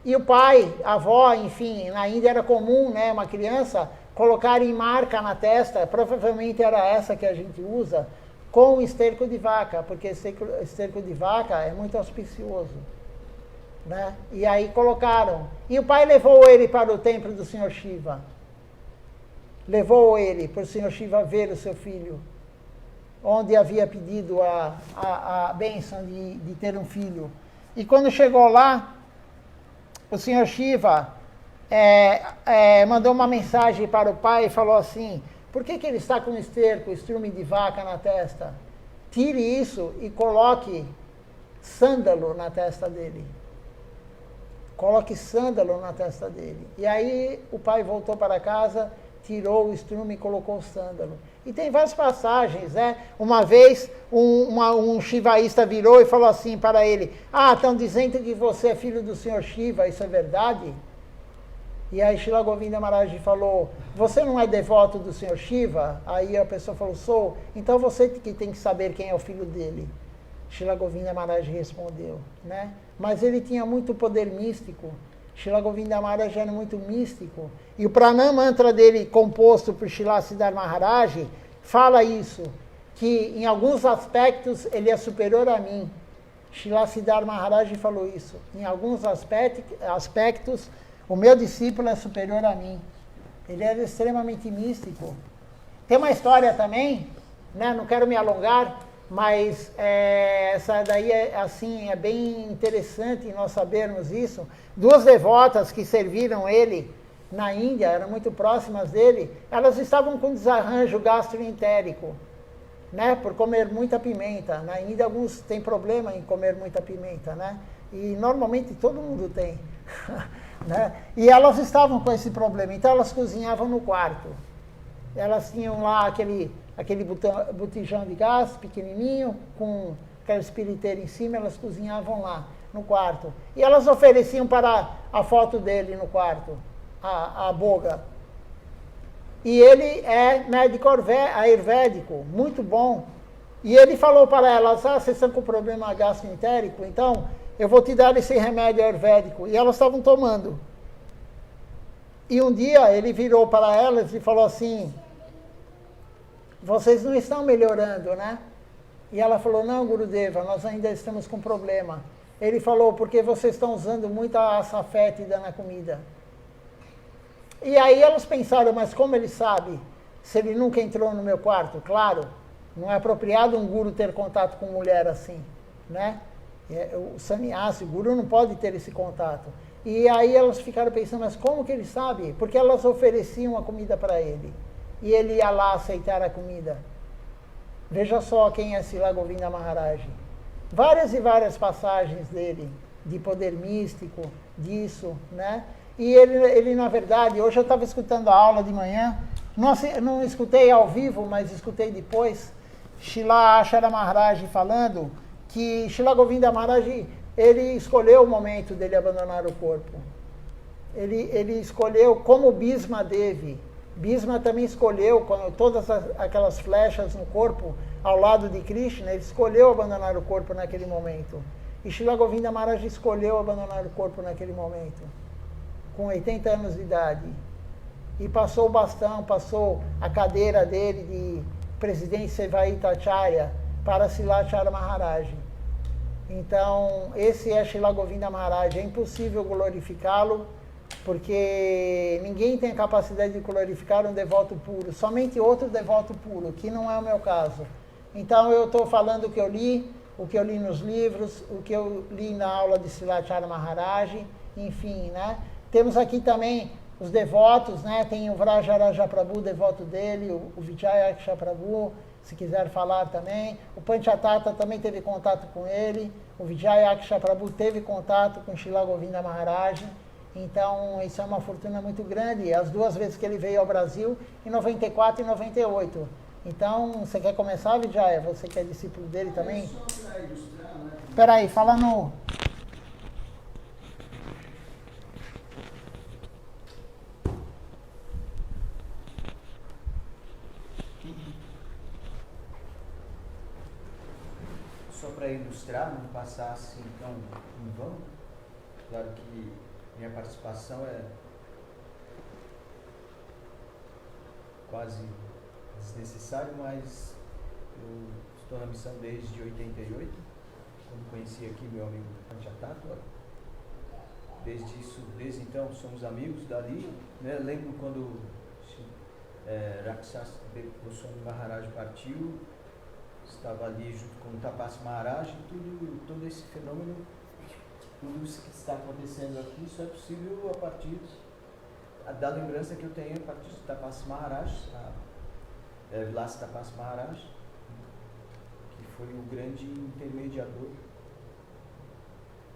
e o pai, a avó, enfim, na Índia era comum, né, uma criança colocarem marca na testa, provavelmente era essa que a gente usa, com esterco de vaca, porque esterco de vaca é muito auspicioso, né? E aí colocaram. E o pai levou ele para o templo do Senhor Shiva. Levou ele para o Senhor Shiva ver o seu filho, onde havia pedido a bênção de ter um filho. E quando chegou lá, o Senhor Shiva mandou uma mensagem para o pai e falou assim, por que ele está com esterco, estrume de vaca na testa? Tire isso e coloque sândalo na testa dele. Coloque sândalo na testa dele. E aí o pai voltou para casa, tirou o estrume e colocou o sândalo. E tem várias passagens, né? Uma vez um shivaísta virou e falou assim para ele, estão dizendo que você é filho do Senhor Shiva, isso é verdade? E aí Srila Govinda Maharaj falou, você não é devoto do Senhor Shiva? Aí a pessoa falou, sou. Então você que tem que saber quem é o filho dele. Srila Govinda Maharaj respondeu, né? Mas ele tinha muito poder místico. Srila Govinda Maharaj era muito místico. E o Pranam Mantra dele, composto por Srila Siddhar Maharaj, fala isso, que em alguns aspectos ele é superior a mim. Srila Siddhar Maharaj falou isso. Em alguns aspectos, o meu discípulo é superior a mim. Ele era extremamente místico. Tem uma história também, né? Não quero me alongar, mas essa daí é bem interessante nós sabermos isso. 2 devotas que serviram ele na Índia, eram muito próximas dele, elas estavam com desarranjo gastroentérico, né, por comer muita pimenta. Na Índia, alguns têm problema em comer muita pimenta, né? E normalmente todo mundo tem. Né? E elas estavam com esse problema, então elas cozinhavam no quarto. Elas tinham lá aquele botijão de gás pequenininho, com aquela espiriteira em cima, elas cozinhavam lá no quarto. E elas ofereciam para a foto dele no quarto, a boga. E ele é médico ayurvédico, muito bom. E ele falou para elas, vocês estão com problema gastroentérico, então eu vou te dar esse remédio ayurvédico. E elas estavam tomando. E um dia ele virou para elas e falou assim, vocês não estão melhorando, né? E ela falou, não, Gurudeva, nós ainda estamos com problema. Ele falou, porque vocês estão usando muita açafétida na comida. E aí elas pensaram, mas como ele sabe, se ele nunca entrou no meu quarto? Claro, não é apropriado um guru ter contato com mulher assim, né? O sannyasi, o guru não pode ter esse contato. E aí elas ficaram pensando, mas como que ele sabe? Porque elas ofereciam a comida para ele. E ele ia lá aceitar a comida. Veja só quem é Srila Govinda Maharaj. Várias e várias passagens dele, de poder místico, disso, né? E ele na verdade, hoje eu estava escutando a aula de manhã, não escutei ao vivo, mas escutei depois, Srila Achara Maharaj falando que Srila Govinda Maharaj, ele escolheu o momento dele abandonar o corpo. Ele escolheu como Bhisma Devi. Bhisma também escolheu, com todas aquelas flechas no corpo, ao lado de Krishna, ele escolheu abandonar o corpo naquele momento. E Srila Govinda Maharaj escolheu abandonar o corpo naquele momento, com 80 anos de idade. E passou o bastão, passou a cadeira dele de presidente Sevaita Acharya para Srila Achara Maharaj. Então, esse é Srila Govinda Maharaj. É impossível glorificá-lo, porque ninguém tem a capacidade de glorificar um devoto puro, somente outro devoto puro, que não é o meu caso. Então eu estou falando o que eu li nos livros, o que eu li na aula de Srila Achara Maharaj, enfim, né? Temos aqui também os devotos, né? Tem o Vrajaraja Prabhu, devoto dele, o Vijayaksha Prabhu, se quiser falar também. O Panchatata também teve contato com ele, o Vijayaksha Prabhu teve contato com Srila Govinda Maharaj. Então, isso é uma fortuna muito grande. As duas vezes que ele veio ao Brasil, em 94 e 98. Então, você quer começar, Vijaya? Você que é discípulo dele também? Só para ilustrar, né? Espera aí, fala no... Só para ilustrar, não passar assim tão em vão. Claro que minha participação é quase desnecessária, mas eu estou na missão desde 88, quando conheci aqui meu amigo Panchatata. Desde então somos amigos dali, né? Lembro quando Rakshasa Goswami Maharaj partiu, estava ali junto com o Tapas Maharaj, e todo esse fenômeno, tudo isso que está acontecendo aqui só é possível a partir da lembrança que eu tenho a partir de Tapas Maharaj, Vilas Tapas Maharaj, que foi o grande intermediador,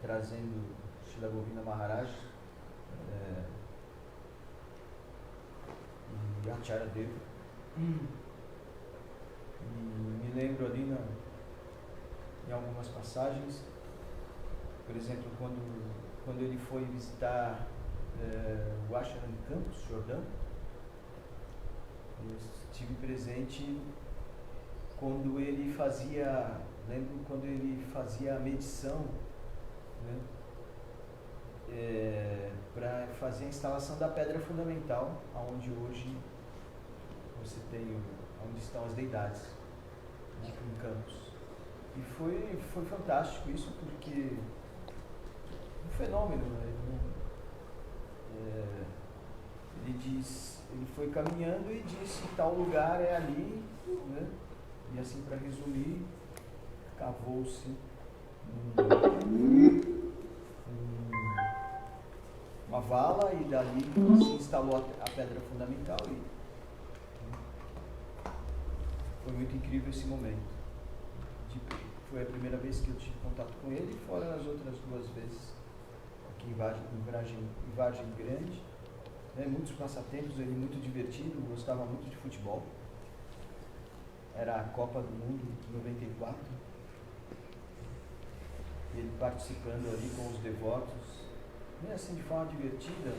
trazendo Srila Govinda Maharaj e Acharya Deva. E me lembro ali em algumas passagens, por exemplo, quando ele foi visitar o ashram de Campos, Jordão, eu estive presente quando ele fazia, lembro quando ele fazia a medição, né, para fazer a instalação da pedra fundamental, onde hoje você tem onde estão as deidades, né, em Campos. E foi fantástico isso, porque um fenômeno, né? Ele foi caminhando e disse que tal lugar é ali, né? E assim, para resumir, cavou-se uma uma vala e dali se instalou a pedra fundamental e foi muito incrível esse momento. Foi a primeira vez que eu tive contato com ele, fora as outras 2 vezes aqui em Vargem Grande. Muitos passatempos, ele muito divertido, gostava muito de futebol. Era a Copa do Mundo de 94. Ele participando ali com os devotos, assim de forma divertida,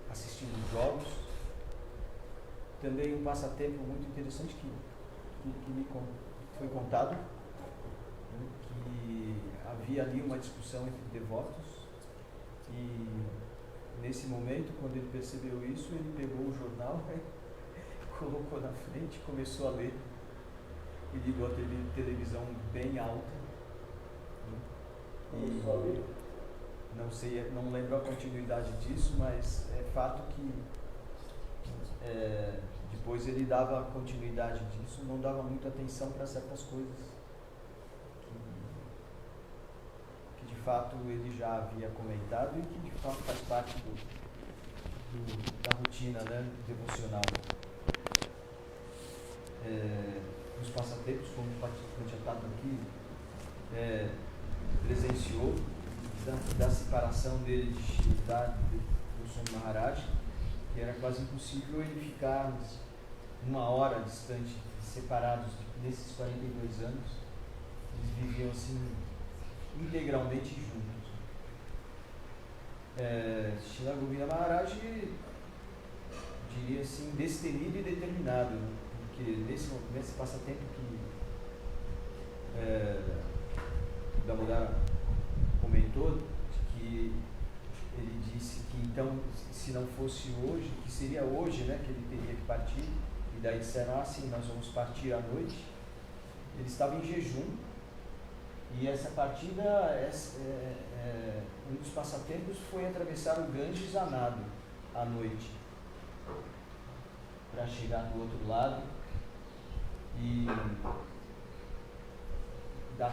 assistindo os jogos. Também um passatempo muito interessante que me foi contado, que havia ali uma discussão entre devotos e nesse momento, quando ele percebeu isso, ele pegou o jornal, colocou na frente, começou a ler e ligou a televisão bem alta. E não lembro a continuidade disso, mas é fato que depois ele dava continuidade disso, não dava muita atenção para certas coisas que de fato ele já havia comentado e que de fato faz parte da rotina, né, devocional. Nos passatempos, como o participante atado aqui presenciou, da separação dele de Sridhar Goswami Maharaj, que era quase impossível ele ficar 1 hora distante, separados nesses 42 anos. Eles viviam assim, integralmente juntos. Srila Govinda Maharaj, diria assim, destemido e determinado, né? Porque nesse passatempo que Damodara comentou, que ele disse que então, se não fosse hoje, que seria hoje, né, que ele teria que partir, e daí disseram assim, nós vamos partir à noite. Ele estava em jejum, e essa partida, um dos passatempos foi atravessar o Ganges a nado, à noite, para chegar do outro lado e dar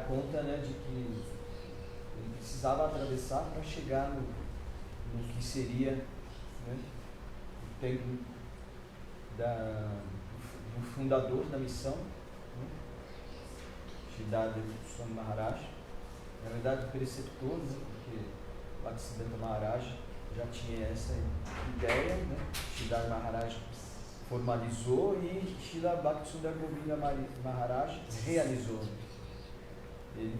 conta, né, de que ele precisava atravessar para chegar no que seria, né, o templo do fundador da missão, né, Sridhar Goswami Maharaj, na verdade o preceptor, né, porque Bhaktisiddhanta Maharaj já tinha essa ideia, né, Sridhar Maharaj formalizou e Srila Bhaktisudar Govinda Maharaj realizou. Ele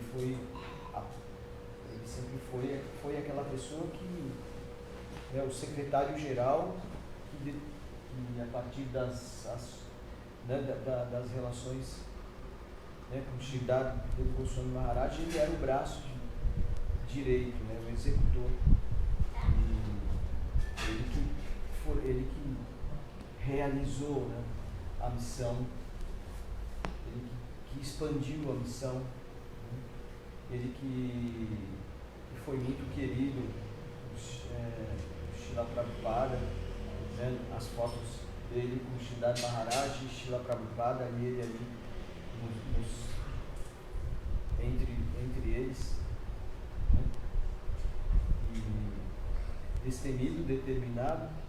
sempre foi aquela pessoa que é o secretário-geral que a partir das relações, né, com Sridhar Goswami Maharaj, ele era o braço direito, né, o executor. E ele que realizou, né, a missão, ele que expandiu a missão, né, ele que foi muito querido, Srila Prabhupada, né, as fotos dele com Sridhar Maharaj e Srila Prabhupada e ele ali entre eles, né, e destemido, determinado.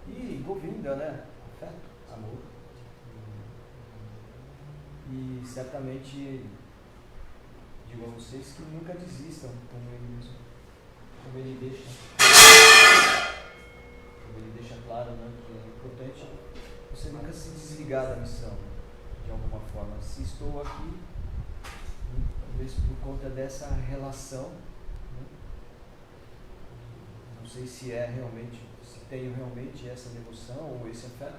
E Govinda, né? Afeto, amor. E certamente digo a vocês que nunca desistam, como ele deixa claro, né, que é importante você nunca se desligar da missão, de alguma forma. Se estou aqui, talvez por conta dessa relação, né, não sei se tenho realmente essa devoção ou esse afeto,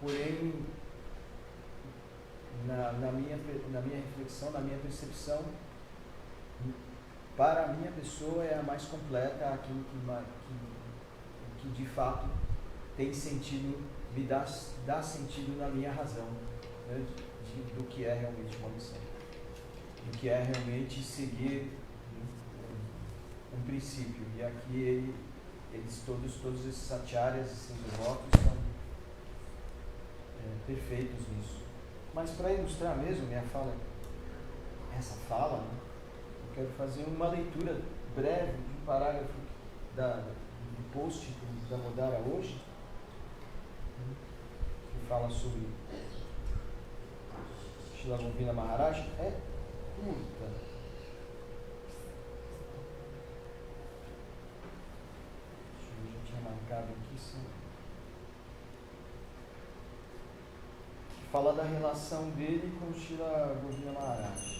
porém na minha reflexão, na minha percepção, para a minha pessoa é a mais completa, aquilo que de fato tem sentido, me dá sentido na minha razão, né, do que é realmente uma missão, do que é realmente seguir um princípio. E aqui todos esses acharyas, esses devotos estão perfeitos nisso. Mas para ilustrar mesmo minha fala essa fala, né, eu quero fazer uma leitura breve de um parágrafo do post da Modara hoje, que fala sobre Srila Govindamata Maharaj. É curta. Eu já tinha marcado aqui, sim. Fala da relação dele com Srila Govindamata Maharaj.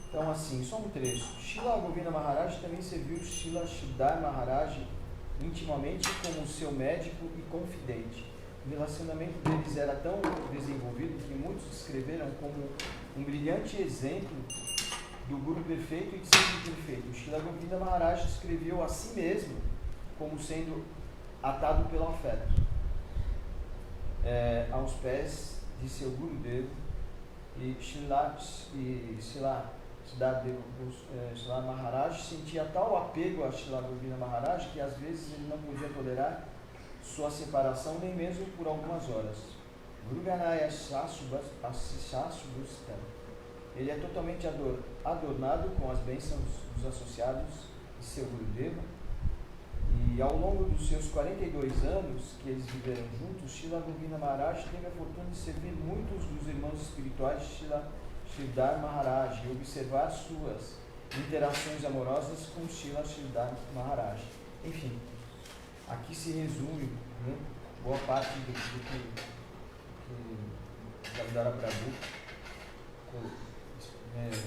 Então, assim, só um trecho. Srila Govindamata Maharaj também serviu Srila Sridhar Maharaj intimamente como seu médico e confidente. O relacionamento deles era tão desenvolvido que muitos descreveram como um brilhante exemplo do Guru perfeito e discípulo perfeito. Srila Govindamata Maharaj descreveu a si mesmo como sendo atado pelo afeto aos pés de seu Gurudev, e Srila Maharaj sentia tal apego a Srila Govindamata Maharaj que às vezes ele não podia tolerar sua separação nem mesmo por algumas horas. Guru Ganaya Sasubhasta. Ele é totalmente adornado com as bênçãos dos associados de seu Gurudeva, e ao longo dos seus 42 anos que eles viveram juntos, Srila Govindamata Maharaj teve a fortuna de servir muitos dos irmãos espirituais de Srila Sridhar Maharaj e observar suas interações amorosas com Srila Sridhar Maharaj. Enfim, aqui se resume, né, boa parte do que Damodara Prabhu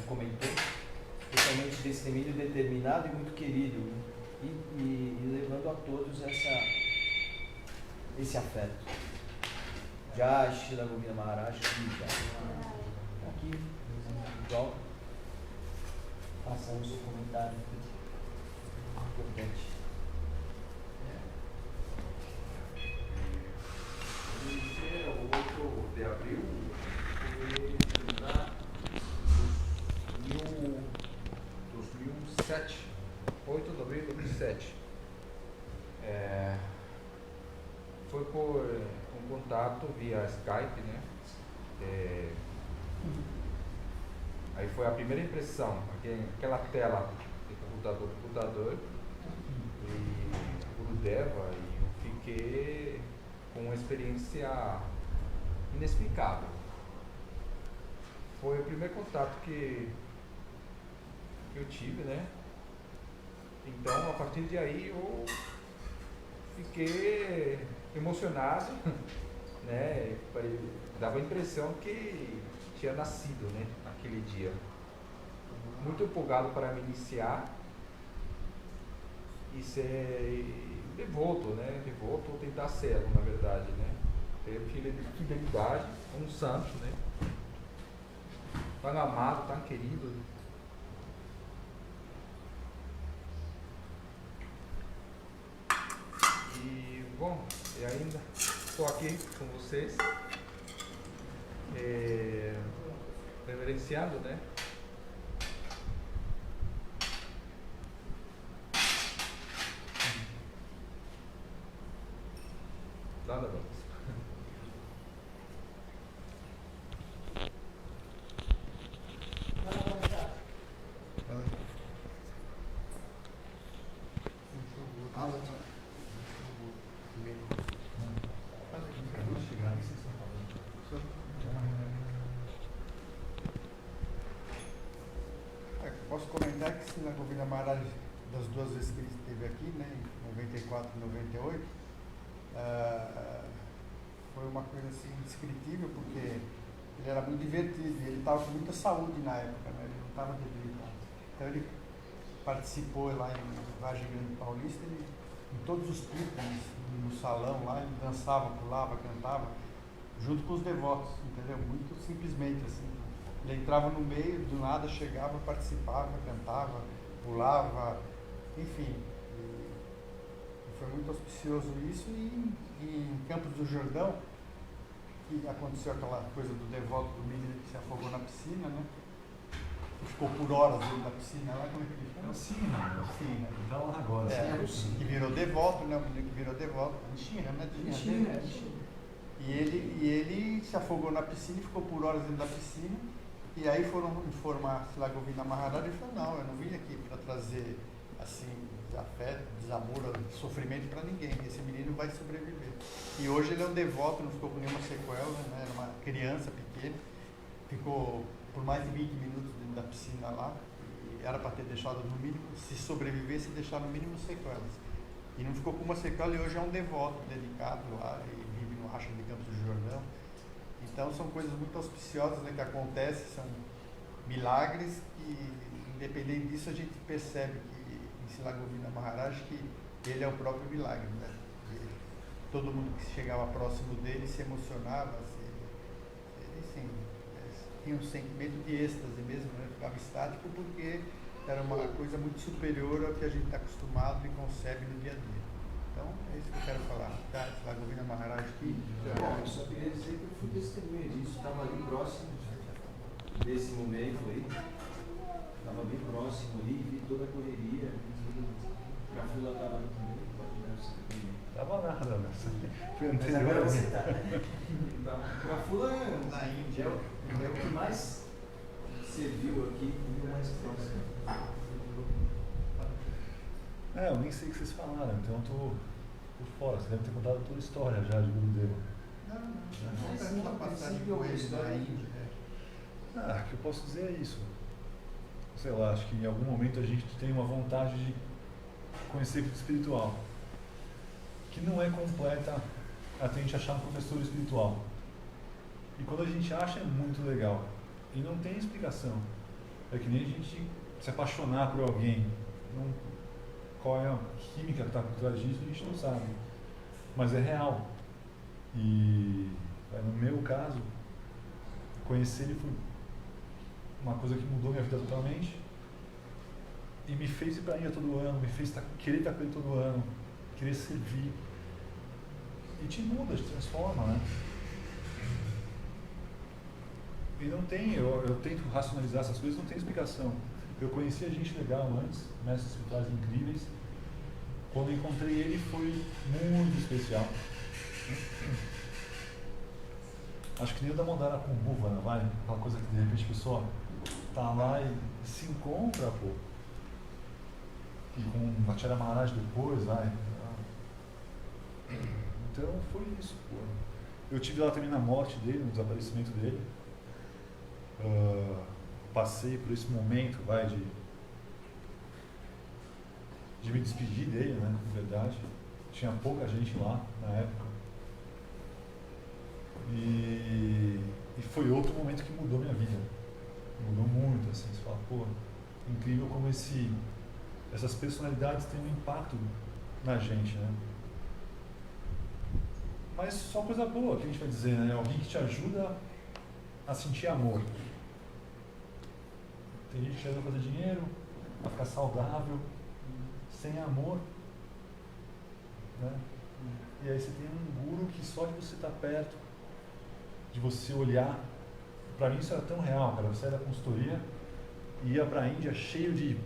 comentou, totalmente destemido, determinado e muito querido, né, e levando a todos esse afeto. Já Srila Govindamata Maharaj, aqui, igual, passamos o comentário importante. O 8 de abril foi 2007, 8 de abril de 2007. Foi por um contato via Skype, né? Aí foi a primeira impressão, aquela tela de computador e Gurudeva, e eu fiquei com uma experiência inexplicável. Foi o primeiro contato que eu tive, né? Então, a partir de aí, eu fiquei emocionado, né? Dava a impressão que tinha nascido, né? Naquele dia. Muito empolgado para me iniciar e ser devoto, né? Devoto ou tentar ser, na verdade, né? Ter fidelidade a um santo, né? Tão amado, tão querido. E, bom, e ainda estou aqui com vocês, reverenciando, né? Nada vamos. Posso comentar que Srila Govindamata Maharaj, das duas vezes que ele esteve aqui, né, em 94 e 98, foi uma coisa assim indescritível, porque ele era muito divertido e ele estava com muita saúde na época, né, ele não estava debilitado. Então ele participou lá em Vargem Grande Paulista, em todos os títulos, no salão lá, ele dançava, pulava, cantava, junto com os devotos, entendeu? Muito simplesmente assim. Ele entrava no meio, do nada chegava, participava, cantava, pulava, enfim. E foi muito auspicioso isso. E em Campos do Jordão, que aconteceu aquela coisa do devoto do Migre que se afogou na piscina, né? ficou por horas dentro da piscina lá, como é que ele chama? Sina. Tá lá agora. Que virou devoto, né? O menino que virou devoto. Nishina, né? E ele se afogou na piscina e ficou por horas dentro da piscina. E aí foram informar Srila Govinda Maharaj e falou, não, eu não vim aqui para trazer assim, desafeto, desamor, sofrimento para ninguém. Esse menino vai sobreviver. E hoje ele é um devoto, não ficou com nenhuma sequela, né? Era uma criança pequena. Ficou por mais de 20 minutos dentro da piscina lá. E era para ter deixado no mínimo, se sobrevivesse, deixar no mínimo sequelas. E não ficou com uma sequela e hoje é um devoto dedicado lá e vive no Racha de Campos do Jordão. Então são coisas muito auspiciosas, né, que acontecem, são milagres que, independente disso, a gente percebe que em Srila Govinda Maharaj que ele é o próprio milagre, né? Todo mundo que chegava próximo dele se emocionava, ele sim, tinha um sentimento de êxtase mesmo, né? Ficava estático porque era uma coisa muito superior ao que a gente está acostumado e concebe no dia a dia. Então, é isso que eu quero falar. Tá? Srila Govinda Maharaj aqui. Bom, eu só queria dizer que eu fui testemunha disso, estava ali próximo desse momento aí, estava bem próximo ali, vi toda a correria, a fila estava ali também, pode dar essa correria. Tava nada, né? Foi Mas agora anterior. você está. A fula Na Índia é o que mais serviu aqui e o mais próximo. Eu nem sei o que vocês falaram, então eu tô por fora. Você deve ter contado toda a história já de Gurudeva. Não está passando com ele na Índia. O que eu posso dizer é isso. Sei lá, acho que em algum momento a gente tem uma vontade de conhecer o espiritual, que não é completa até a gente achar um professor espiritual. E quando a gente acha é muito legal. E não tem explicação. É que nem a gente se apaixonar por alguém. Qual é a química que está por trás disso, a gente não sabe. Mas é real. E no meu caso, conhecer ele foi uma coisa que mudou minha vida totalmente. E me fez ir para a Índia todo ano, me fez querer estar com ele todo ano, querer servir. E te muda, te transforma, né? E não tem, eu tento racionalizar essas coisas, não tem explicação. Eu conhecia gente legal antes, mestres espirituais incríveis. Quando eu encontrei ele foi muito especial. Acho que nem o da Mandara com Buva, né? Vai? Aquela coisa que de repente a pessoa tá lá e se encontra, pô. E com Acharya Maharaj depois, vai. Então foi isso, pô. Eu tive lá também na morte dele, no desaparecimento dele. Passei por esse momento, vai, de me despedir dele, né, na verdade. Tinha pouca gente lá na época. E foi outro momento que mudou minha vida. Mudou muito, assim, você fala, pô, incrível como essas personalidades têm um impacto na gente, né? Mas só coisa boa que a gente vai dizer, né? Alguém que te ajuda a sentir amor. Tem gente que te ajuda a fazer dinheiro, a ficar saudável, sem amor, né? E aí você tem um guru que só de você estar perto, de você olhar, para mim isso era tão real, cara. Você era da consultoria, ia para a Índia cheio de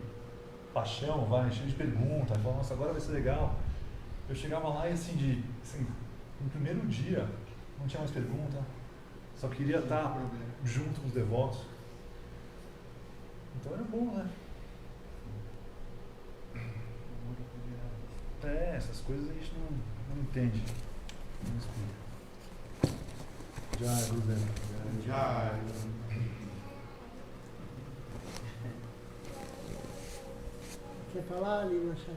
paixão, cheio de perguntas, falava, nossa, agora vai ser legal. Eu chegava lá e assim, no primeiro dia, não tinha mais pergunta, só queria estar junto com os devotos. Então era bom, né? Essas coisas a gente não entende, não explica. Já, Gurudeva. Já. Quer falar ali no chat?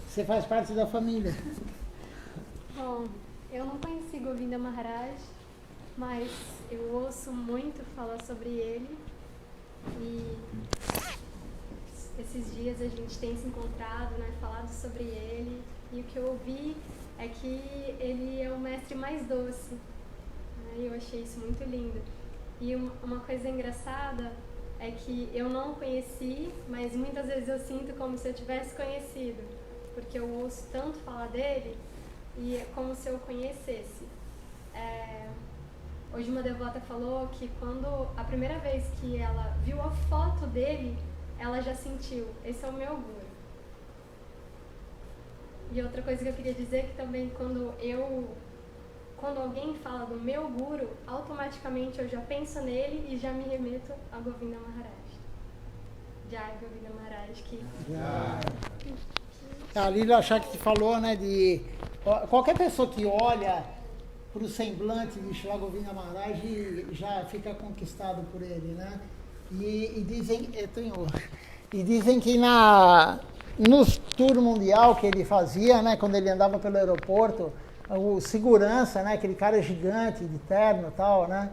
Você faz parte da família. Bom, eu não conheci Govinda Maharaj, mas eu ouço muito falar sobre ele e esses dias a gente tem se encontrado, né, falado sobre ele, e o que eu ouvi é que ele é o mestre mais doce, né, e eu achei isso muito lindo. E uma coisa engraçada é que eu não o conheci, mas muitas vezes eu sinto como se eu tivesse conhecido, porque eu ouço tanto falar dele e é como se eu conhecesse. Hoje uma devota falou que quando a primeira vez que ela viu a foto dele, ela já sentiu, esse é o meu guru. E outra coisa que eu queria dizer é que também quando alguém fala do meu guru, automaticamente eu já penso nele e já me remeto a Govinda Maharaj. Jai Govinda Maharaj que... A Lila Shakti falou, né, de qualquer pessoa que olha para o semblante de Shila Govinda Maharaj já fica conquistado por ele, né? E dizem que no tour mundial que ele fazia, né, quando ele andava pelo aeroporto, o segurança, né, aquele cara gigante de terno e tal, né,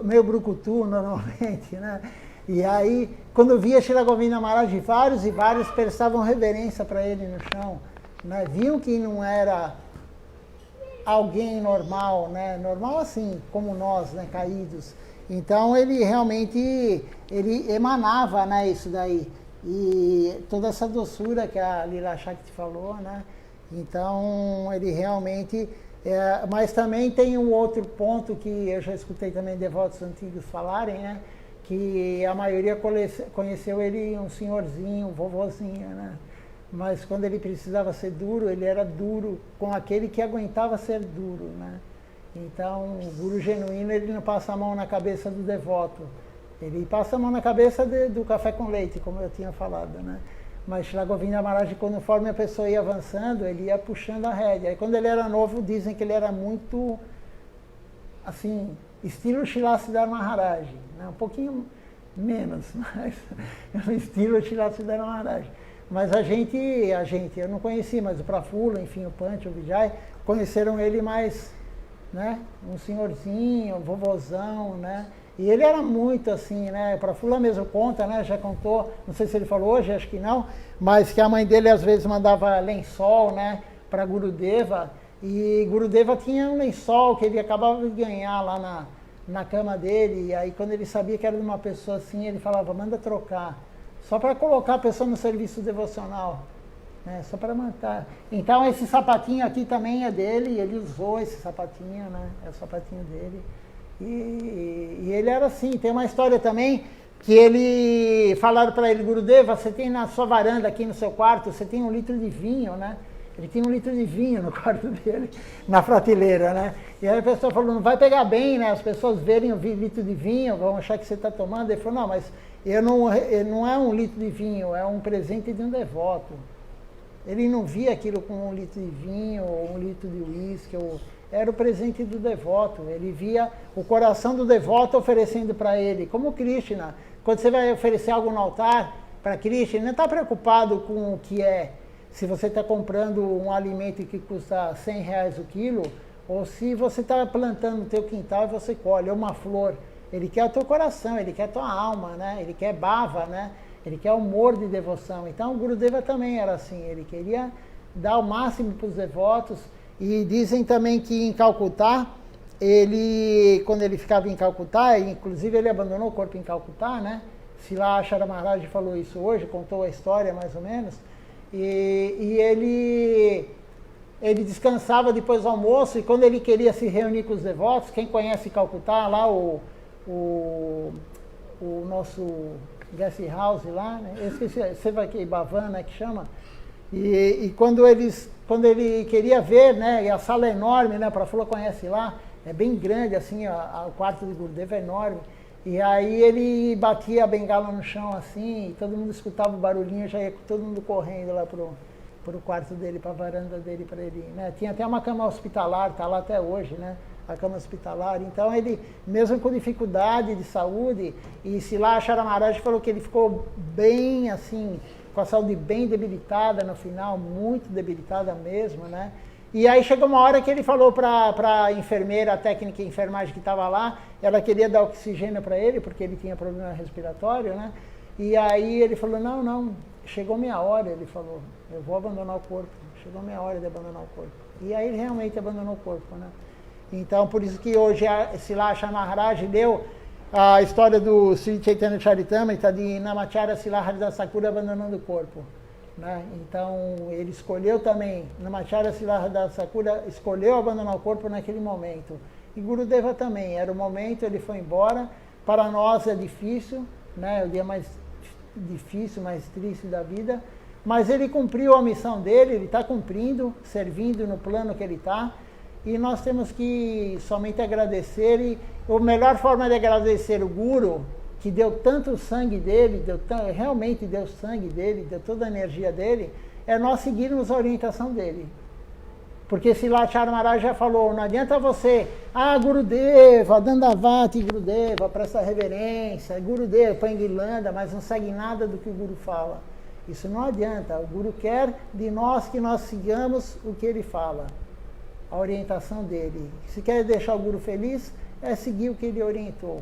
meio brucutu normalmente, né? E aí, quando via Shila Govinda Maharaj, vários e vários prestavam reverência para ele no chão, né? Viam que não era alguém normal, né? Normal assim, como nós, né? Caídos. Então, ele realmente, ele emanava, né, isso daí. E toda essa doçura que a Lila Shakti falou, né? Então, ele realmente... mas também tem um outro ponto que eu já escutei também devotos antigos falarem, né? Que a maioria conheceu ele um senhorzinho, um vovozinho, né? Mas quando ele precisava ser duro, ele era duro com aquele que aguentava ser duro, né? Então, o guru genuíno, ele não passa a mão na cabeça do devoto, ele passa a mão na cabeça do café com leite, como eu tinha falado, né? Mas Shila Govinda Maharaj, conforme a pessoa ia avançando, ele ia puxando a rédea. Aí quando ele era novo, dizem que ele era muito, assim, estilo Shila Siddhar Maharaj, né? Um pouquinho menos, mas estilo Shila Siddhar Maharaj. Mas eu não conheci, mas o Prafula, enfim, o Panch, o Vijay, conheceram ele mais, né? Um senhorzinho, um vovozão, né? E ele era muito assim, né? O Prafula mesmo conta, né? Já contou, não sei se ele falou hoje, acho que não, mas que a mãe dele às vezes mandava lençol, né? Para Gurudeva. E Gurudeva tinha um lençol que ele acabava de ganhar lá na cama dele, e aí quando ele sabia que era de uma pessoa assim, ele falava, manda trocar, só para colocar a pessoa no serviço devocional, né? Só para manter. Então esse sapatinho aqui também é dele, e ele usou esse sapatinho, né? É o sapatinho dele. E ele era assim, tem uma história também, que ele, falaram para ele, Gurudeva, você tem na sua varanda aqui no seu quarto, você tem 1 litro de vinho, né? Ele tinha 1 litro de vinho no quarto dele, na prateleira, né? E aí a pessoa falou, não vai pegar bem, né? As pessoas verem o litro de vinho, vão achar que você está tomando. Ele falou, não, mas não é 1 litro de vinho, é um presente de um devoto. Ele não via aquilo como 1 litro de vinho, ou 1 litro de uísque, era o presente do devoto. Ele via o coração do devoto oferecendo para ele, como Krishna. Quando você vai oferecer algo no altar para Krishna, ele não está preocupado com o que é. Se você está comprando um alimento que custa R$100 o quilo, ou se você está plantando no teu quintal e você colhe uma flor. Ele quer o teu coração, ele quer a tua alma, né? Ele quer bhava, né? Ele quer amor de devoção. Então o Gurudeva também era assim, ele queria dar o máximo para os devotos. E dizem também que em Calcutá, quando ele ficava em Calcutá, inclusive ele abandonou o corpo em Calcutá, né? Srila Ashara Maharaj falou isso hoje, contou a história mais ou menos. E ele descansava depois do almoço, e quando ele queria se reunir com os devotos, quem conhece Calcutá, lá o nosso guest house lá, né? Eu esqueci, Sevaki Bhavan, né, que chama. E quando ele queria ver, né, e a sala é enorme, né, para Prafula conhece lá, é bem grande assim, o quarto de Gurudeva é enorme. E aí ele batia a bengala no chão assim, e todo mundo escutava o barulhinho, já ia todo mundo correndo lá pro quarto dele, para a varanda dele, para ele, né? Tinha até uma cama hospitalar, está lá até hoje, né? A cama hospitalar. Então ele, mesmo com dificuldade de saúde, e Srila Ashara Maharaj falou que ele ficou bem assim, com a saúde bem debilitada no final, muito debilitada mesmo, né? E aí chegou uma hora que ele falou para a enfermeira, a técnica de enfermagem que estava lá, ela queria dar oxigênio para ele, porque ele tinha problema respiratório, né? E aí ele falou, não, chegou minha hora, ele falou, eu vou abandonar o corpo, chegou minha hora de abandonar o corpo. E aí ele realmente abandonou o corpo, né? Então, por isso que hoje Srila Ashara Maharaj deu a história do Sri Chaitanya Charitamrita de Namacharya Srila Haridas Thakura abandonando o corpo, né? Então, ele escolheu também, Namacharya Srila Haridas Thakura escolheu abandonar o corpo naquele momento. E Gurudeva também, era o momento, ele foi embora. Para nós é difícil, né? É o dia mais difícil, mais triste da vida. Mas ele cumpriu a missão dele, ele está cumprindo, servindo no plano que ele está. E nós temos que somente agradecer. E a melhor forma de agradecer o Guru, que deu tanto sangue dele, realmente deu sangue dele, deu toda a energia dele, é nós seguirmos a orientação dele. Porque Silachara Maharaj já falou, não adianta você, Gurudeva, Dandavati Gurudeva, presta reverência, Gurudeva, põe guirlanda, mas não segue nada do que o Guru fala. Isso não adianta, o Guru quer de nós que nós sigamos o que ele fala, a orientação dele. Se quer deixar o Guru feliz, é seguir o que ele orientou.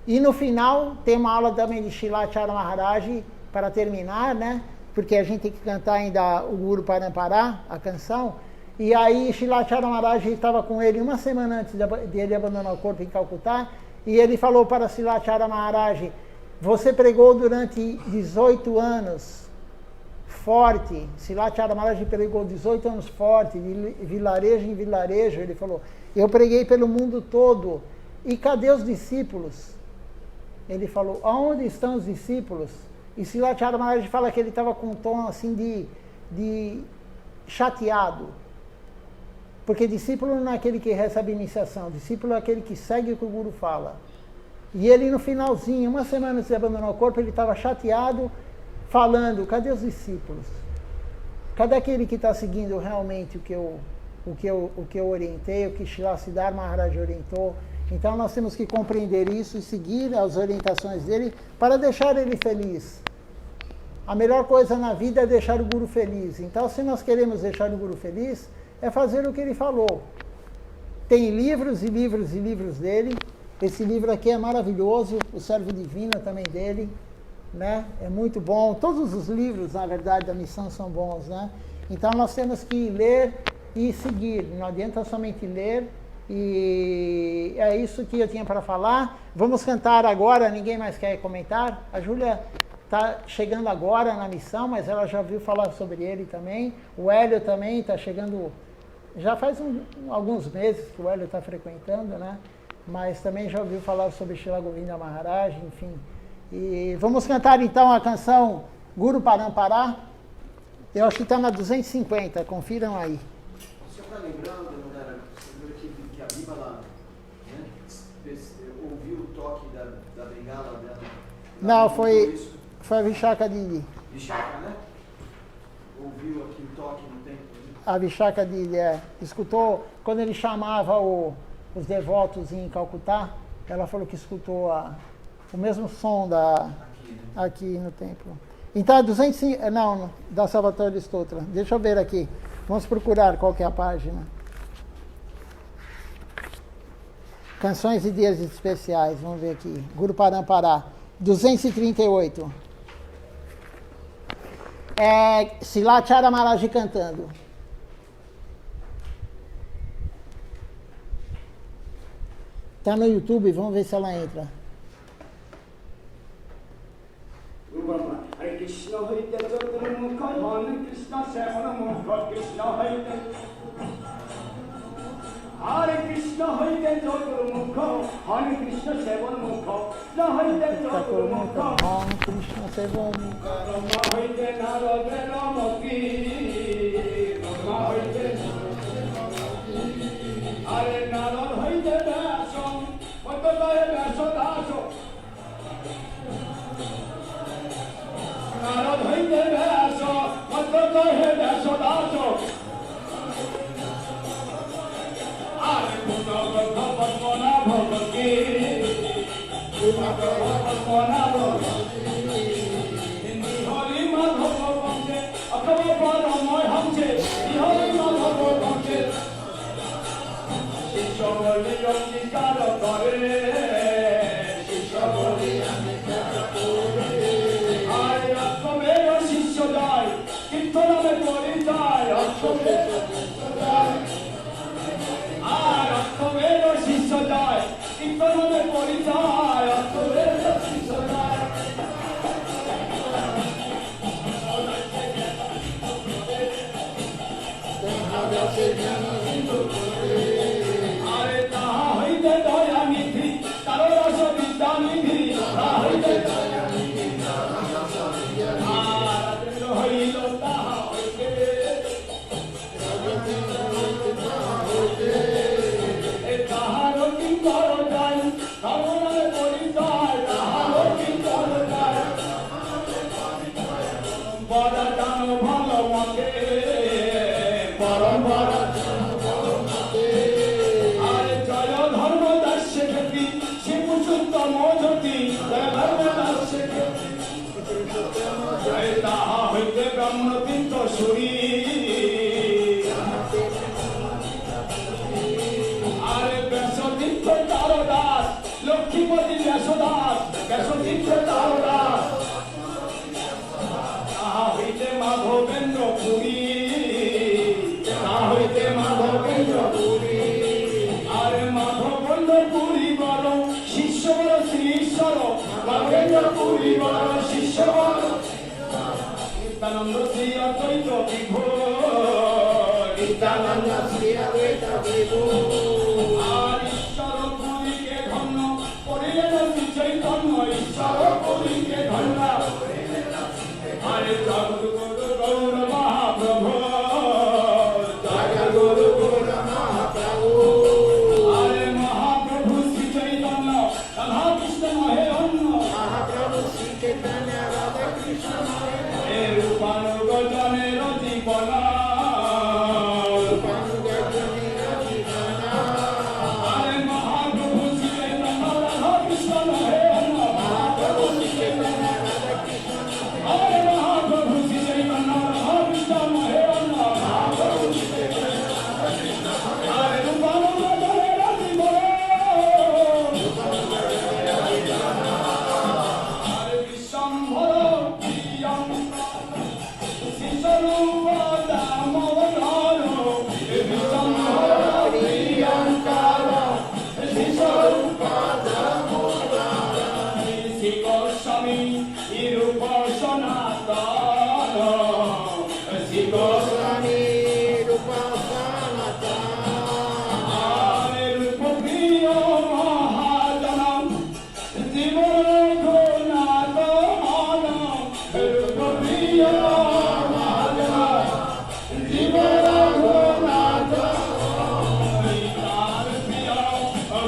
E no final, tem uma aula também de Silachara Maharaj, para terminar, né? Porque a gente tem que cantar ainda o Guru Parampara, a canção. E aí Silachara Maharaj estava com ele uma semana antes de ele abandonar o corpo em Calcutá, e ele falou para Silachara Maharaj, você pregou durante 18 anos forte, Silachara Maharaj pregou 18 anos forte, de vilarejo em vilarejo, ele falou, eu preguei pelo mundo todo, e cadê os discípulos? Ele falou, aonde estão os discípulos? E Silachara Maharaj fala que ele estava com um tom assim de chateado. Porque discípulo não é aquele que recebe iniciação, discípulo é aquele que segue o que o Guru fala. E ele no finalzinho, uma semana antes de abandonar o corpo, ele estava chateado, falando, cadê os discípulos? Cadê aquele que está seguindo realmente o que eu orientei, o que Srila Siddhar Maharaj orientou? Então nós temos que compreender isso e seguir as orientações dele para deixar ele feliz. A melhor coisa na vida é deixar o Guru feliz. Então se nós queremos deixar o Guru feliz, é fazer o que ele falou. Tem livros e livros e livros dele. Esse livro aqui é maravilhoso, o Servo Divino também dele, né? É muito bom. Todos os livros, na verdade, da missão são bons, né? Então nós temos que ler e seguir. Não adianta somente ler. E é isso que eu tinha para falar. Vamos cantar agora, ninguém mais quer comentar. A Júlia está chegando agora na missão, mas ela já ouviu falar sobre ele também. O Hélio também está chegando, já faz alguns meses que o Hélio está frequentando, né? Mas também já ouviu falar sobre Srila Govinda Maharaj, enfim. E vamos cantar então a canção Guru Parampara. Eu acho que está na 250, confiram aí. Você está lembrando, que a Bíblia, né, ouviu o toque da bengala dela? Não, foi a Vishaka Didi. Vishaka, né? Ouviu aqui o toque no tempo? A Vishaka Didi, escutou, quando ele chamava os devotos em Calcutá, ela falou que escutou o mesmo som aqui no templo. Então, 205, não, da Salvatore Stotra. Deixa eu ver aqui. Vamos procurar qual que é a página. Canções e dias especiais, vamos ver aqui. Guru Parampara, 238. Silachara Maharaj cantando. Está no YouTube, vamos ver se ela entra. Hare Krishna, Hare Krishna, Hare Krishna, Hare Krishna, Hare Krishna, Hare Krishna, Hare Krishna, মতে পরম্পরা আরে জয় ধর্ম দাস শেখি শিব সুতম জ্যোতি জয় ধর্ম দাস শেখি জয় তাহা হইতে ব্রহ্মতীর্থ সুরী আরে ব্যাসতীর্থ তারদাস লক্ষ্মীপতি ব্যাসদাস ব্যাসতীর্থ তারদাস তাহা হইতে মাধবেন্দ্র পুরী তাহা হইতে মাধবেন্দ্র পুরী আরে মাধবেন্দ্র পুরী বড় শিষ্য বড় শ্রী ঈশ্বর মাধবেন্দ্র পুরী বড় শিষ্য বড় নিত্যানন্দ শ্রী অদ্বৈত বিভো নিত্যানন্দ শ্রী অদ্বৈত বিভো আর ঈশ্বর পুরীকে ধন্য করিলেন শ্রী চৈতন্য ঈশ্বর পুরীকে ধন্য আরে জগৎগুরু গৌর মহাপ্রভু জগৎগুরু গৌর মহাপ্রভু আরে মহাপ্রভু শ্রী চৈতন্য রাধা কৃষ্ণ হে অন্য মহাপ্রভু শ্রী চৈতন্য রাধা কৃষ্ণ হে রূপানুগ জনের জীবন আরে মহাপ্রভু শ্রী চৈতন্য রাধা কৃষ্ণ হে অন্য মহাপ্রভু শ্রী চৈতন্য রাধা কৃষ্ণ আরে মহাপ্রভু শ্রী চৈতন্য রাধা কৃষ্ণ হে অন্য মহাপ্রভু শ্রী চৈতন্য রাধা কৃষ্ণ আরে রূপানুগ জনের জীবন আরে বিশ্বম্ভর প্রিয়ম শিশরূপ দামোদর বিশ্বম্ভর প্রিয়ঙ্কর শিশরূপ দামোদর শ্রী গোস্বামী রূপ সনাতন শ্রী গোস্বামী রূপ সনাতন আরে রূপ প্রিয় মহাজন জীবন গুণাত মান রূপ প্রিয় মহাজন জীবন গুণাত তার প্রিয়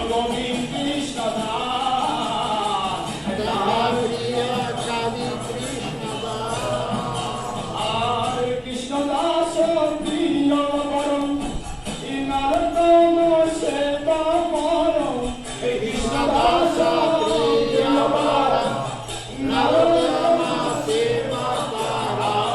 গোবিন্দ কৃষ্ণ দাস তার প্রিয় কবি কৃষ্ণ দাস আর কৃষ্ণ দাস প্রিয় বরং নারদম সেবা বরং কৃষ্ণ দাস প্রিয় বরং নারদম সেবা বরং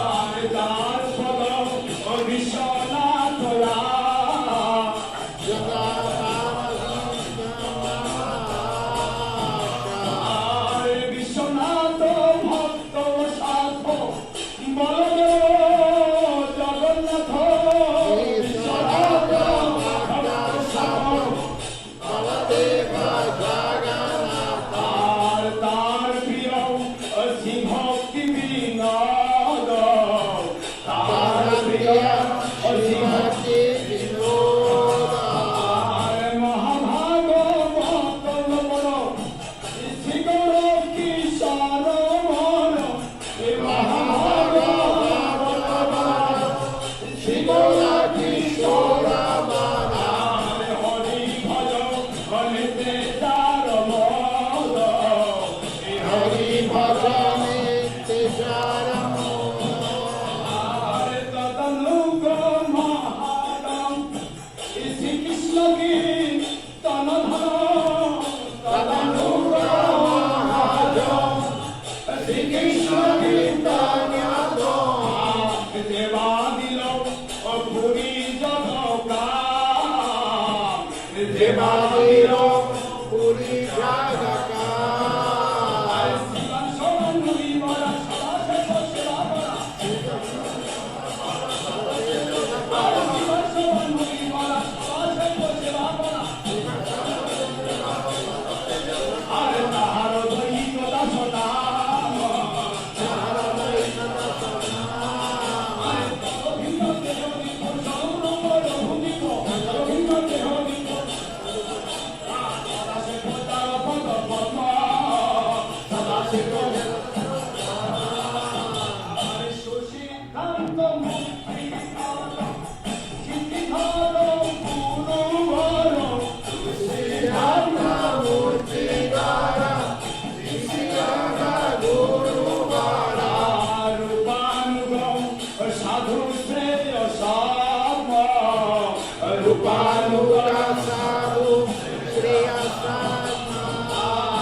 Anukasadu Shreyasatma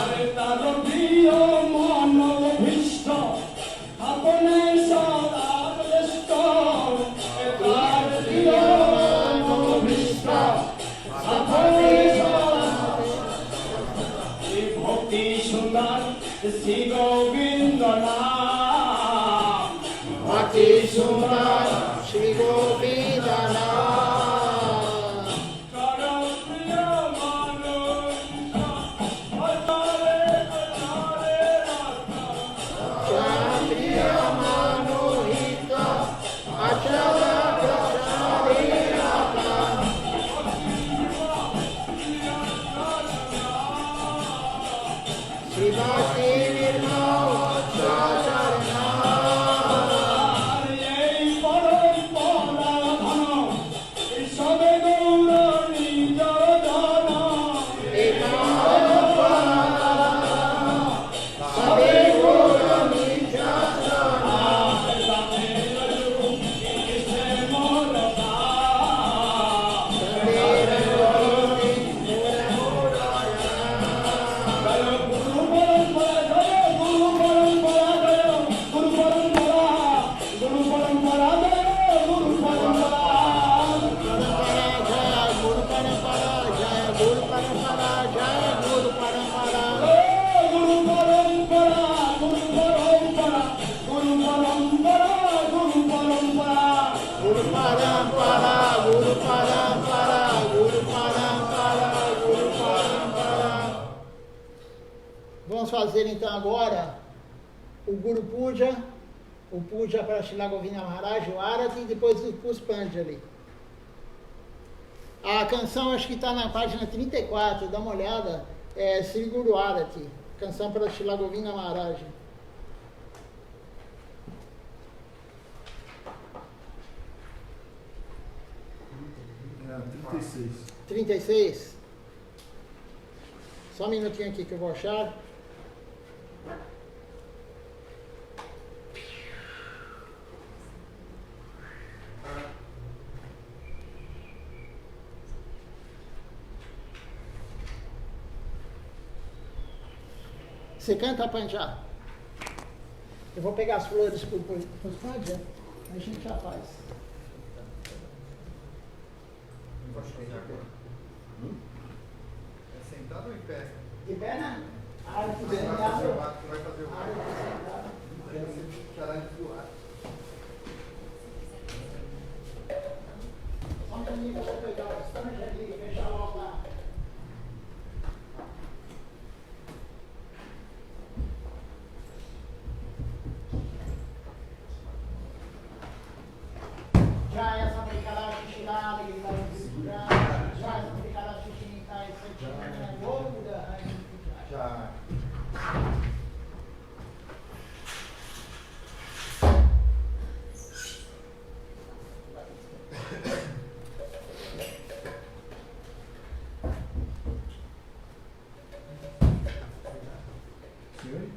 Aretarobiyo mano bhishta apne sada deshta Aretarobiyo mano bhishta apne sada bhakti sundar Sri Govinda naam Bhakti Sundar Shri Govinda Naam Kshatriya Manohita Achala Prachariyata Shri Bhakti Nirmala Charana Vamos fazer então agora o Guru Puja, o Puja para Srila Govinda Maharaj, o Arati e depois o Puspanjali. A canção acho que está na página 34, dá uma olhada, é Sri Guru Arati, canção para Srila Govinda Maharaj. É, 36. 36? Só um minutinho aqui que eu vou achar. Você canta, Panjá? Eu vou pegar as flores para os Panjá, a gente já faz. É sentado ou em pé? De pé, né? A área que Vai vem, fazer o ato, vai fazer o a área ato. que sentada. Você ficará antes do ato. Só um pouquinho, eu vou pegar o Panjá ali e fechar logo lá. Jaya Samrikara Shishira Lila Visuddha Jaya Samrikara Shishita Satyana Govinda Hari Já. Senhor?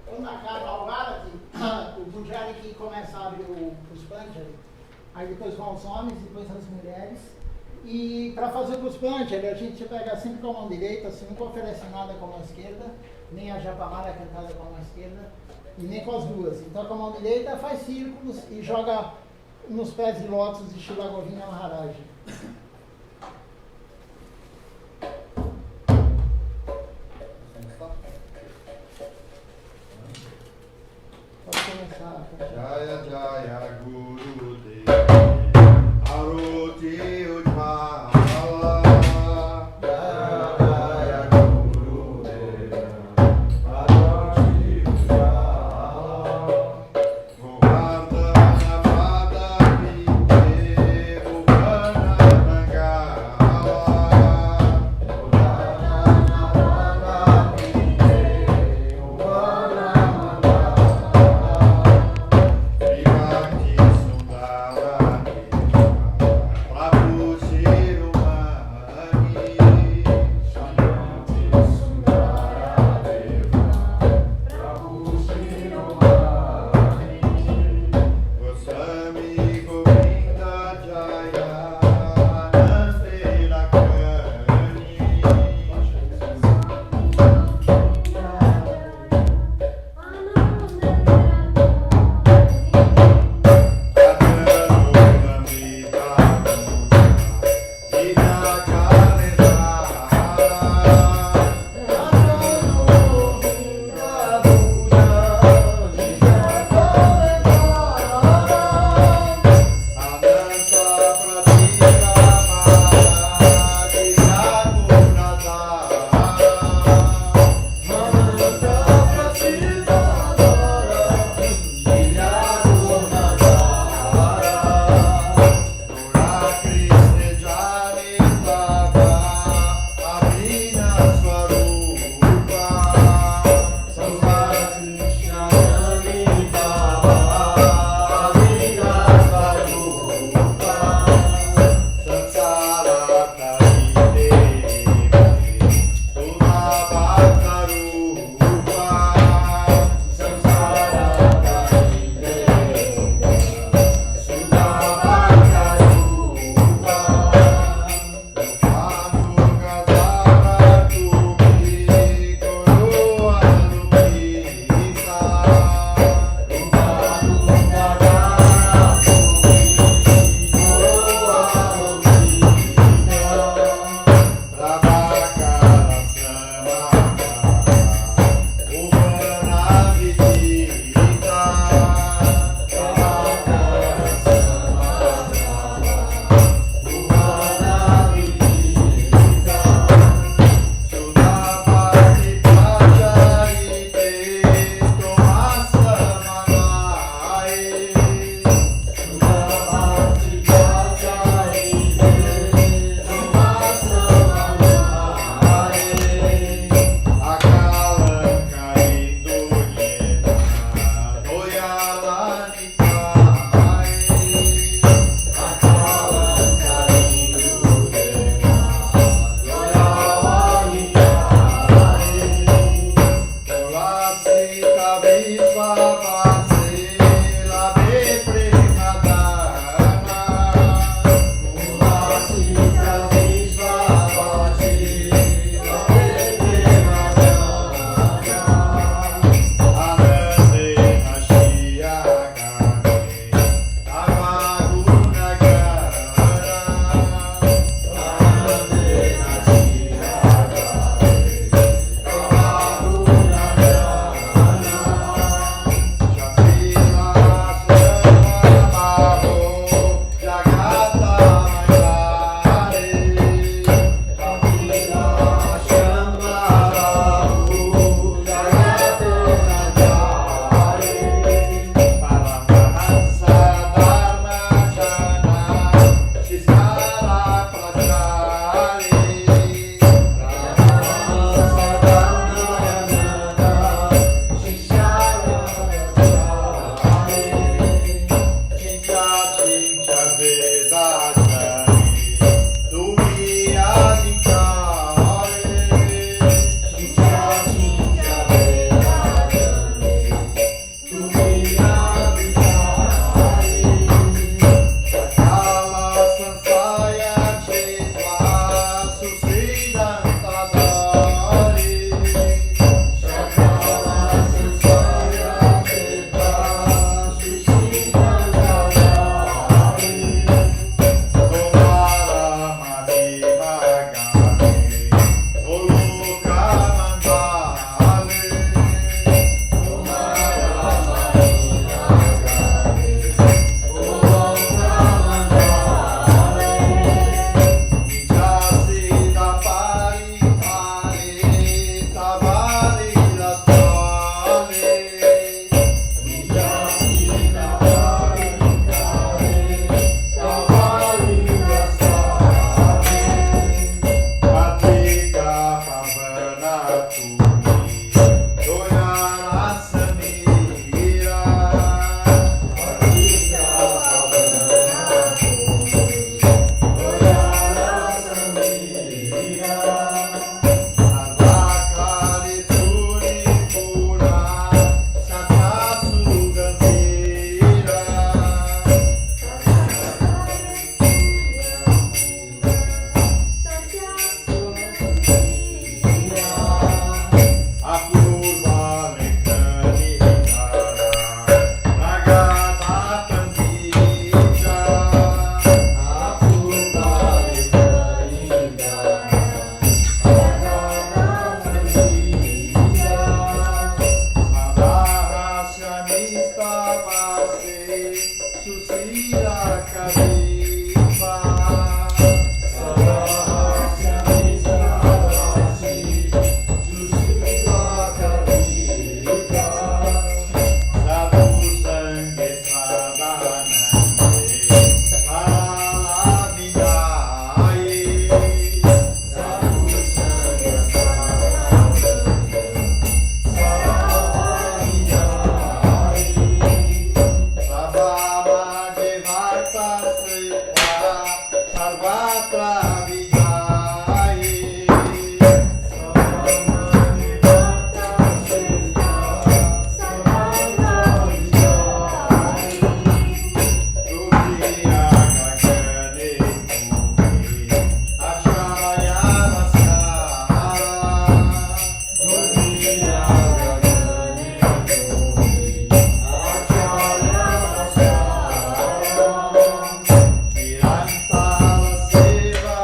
Quando acaba o Arati, o Pujari que começa a abrir o Puspanjali, aí depois vão os homens, depois as mulheres. E para fazer o Puspanjali, a gente pega sempre com a mão direita, assim, nunca oferece nada com a mão esquerda, nem a Japamala é cantada com a mão esquerda, e nem com as duas. Então com a mão direita faz círculos e joga nos pés de lótus de Srila Govinda Maharaj. Pode começar. Jaya Jaya Guru Devi Aroti Ujjvala Jaya Jaya Guru Devi Aroti Ujjvala Govardhana Pada Vite Bhuvana Nangala Govardhana Pada Vite Bhuvana Nangala Virantala seva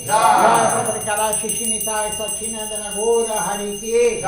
Jaya Sabrikara Shishinitai Satinandana Gora Hariki.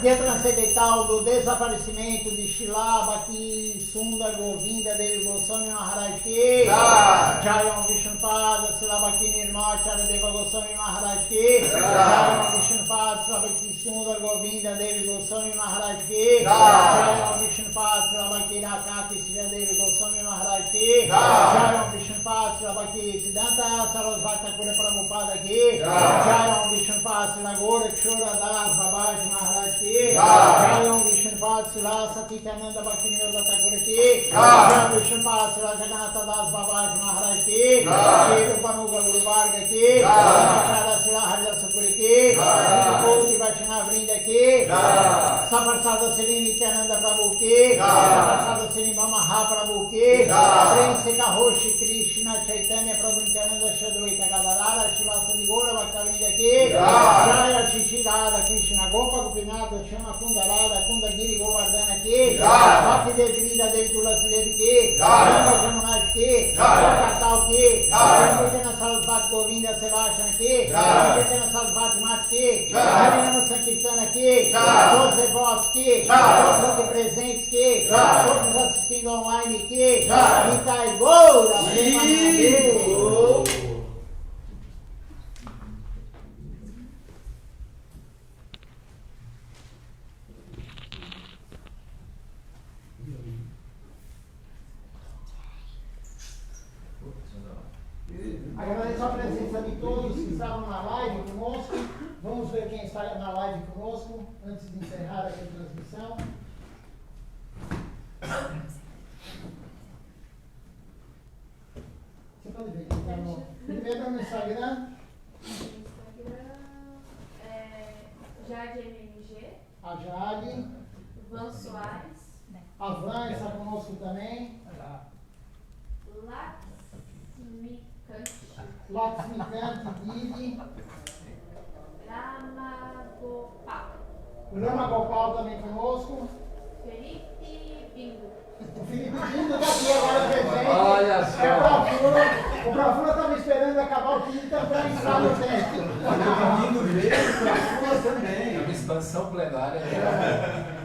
Dia transcendental do desaparecimento de Shila Bhakti Sundar Govinda Devi Goswami Maharaj Ki. Jaya Om Vishnupada Shila Bhakti Nirmacharya Deva Goswami Maharaj Ki. Jaya Om Vishnupada Shila Bhakti Sundar Govinda Devi Goswami Maharaj Ki. Jaya Om Vishnupada Shila Bhakti Rakati Shila Devi Goswami Maharaj Ki. Jaya Om Vishnupada Shila Bhakti Siddhanta Sarasvati Thakur Prabhupada Ki. Jaya Om Vishnupada Shila Gorakshora Das Babaji Maharaj Ki. Jaya Om Vishnupada Shila Satitananda Bhaktivinoda Thakur Ki. Jaya Om Vishnupada Shila Jagannatha Das Babaji Maharaj Ki. Jaya Rupanuga Guru Varga Ki. Jaya Shila Haridasa Puri Ki. Koti Vaishnava Vrinda Ki. Saparsada Sri Nityananda Prabhu Ki. Saparsada Sri Mahaprabhu Ki. Prince Kahoshi Krishna Chaitanya Prabhu Nityananda Shadvaita Gadadara Shivasa Digora Bhaktavinda Ki. Jaya Shishirada Krishna Gopa Gopinata Shama Kundarada Kundagiri Govardhana Ki. Bhakti Devrida Devi Tulasi Devi Ki. Jaya Jamunaj Ki. Jaya Kartal Ki. Jaya Sarasvati Govinda Sebastian Ki. Jaya Sarasvati Mat Ki. Jaya Sankirtana Ki. Todos os devotos Ki. Todos os presentes Ki. Todos assistindo online Ki. Nitai Goura. Agradeço a presença de todos que estavam na live conosco. Vamos ver quem está na live conosco antes de encerrar aqui a transmissão. Você pode ver quem está no. Primeiro no Instagram. No Instagram é Jade MMG. A Jade. Van Soares. A Van está conosco também. Laxmikant Didi. Rama Gopal. O Rama Gopal também conosco. Felipe Bingo. O Felipe Bingo está aqui agora presente. Olha só. O Profula estava esperando acabar o quinto para entrar no teste. Menino veio, Profula também. É uma expansão plenária.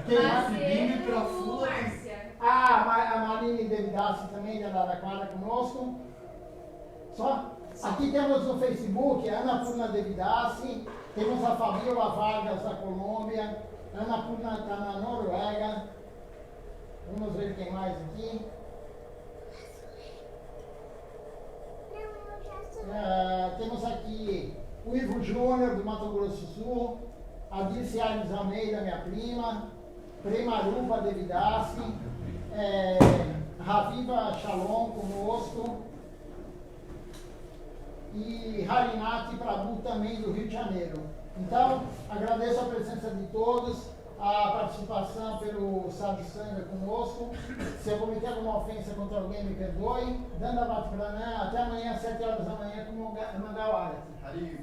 Macedo Márcia. A Marine Devidassi também, de Araraquara, conosco. Só? Aqui temos no Facebook a Ana Purna Devidassi, temos a Fabiola Vargas da Colômbia, Ana Purna está na Noruega. Vamos ver quem mais aqui. Temos aqui o Ivo Júnior, do Mato Grosso do Sul, a Dirce Alves Almeida, minha prima, Premarupa Devidassi, Raviva Shalom conosco, e Harinati Prabhu também do Rio de Janeiro. Então, agradeço a presença de todos, a participação pelo Sadhu Sangha conosco. Se eu cometi alguma ofensa contra alguém, me perdoe. Dandavat Pranam, até amanhã, às 7 horas da manhã, com o Mangal Arati. Hariu.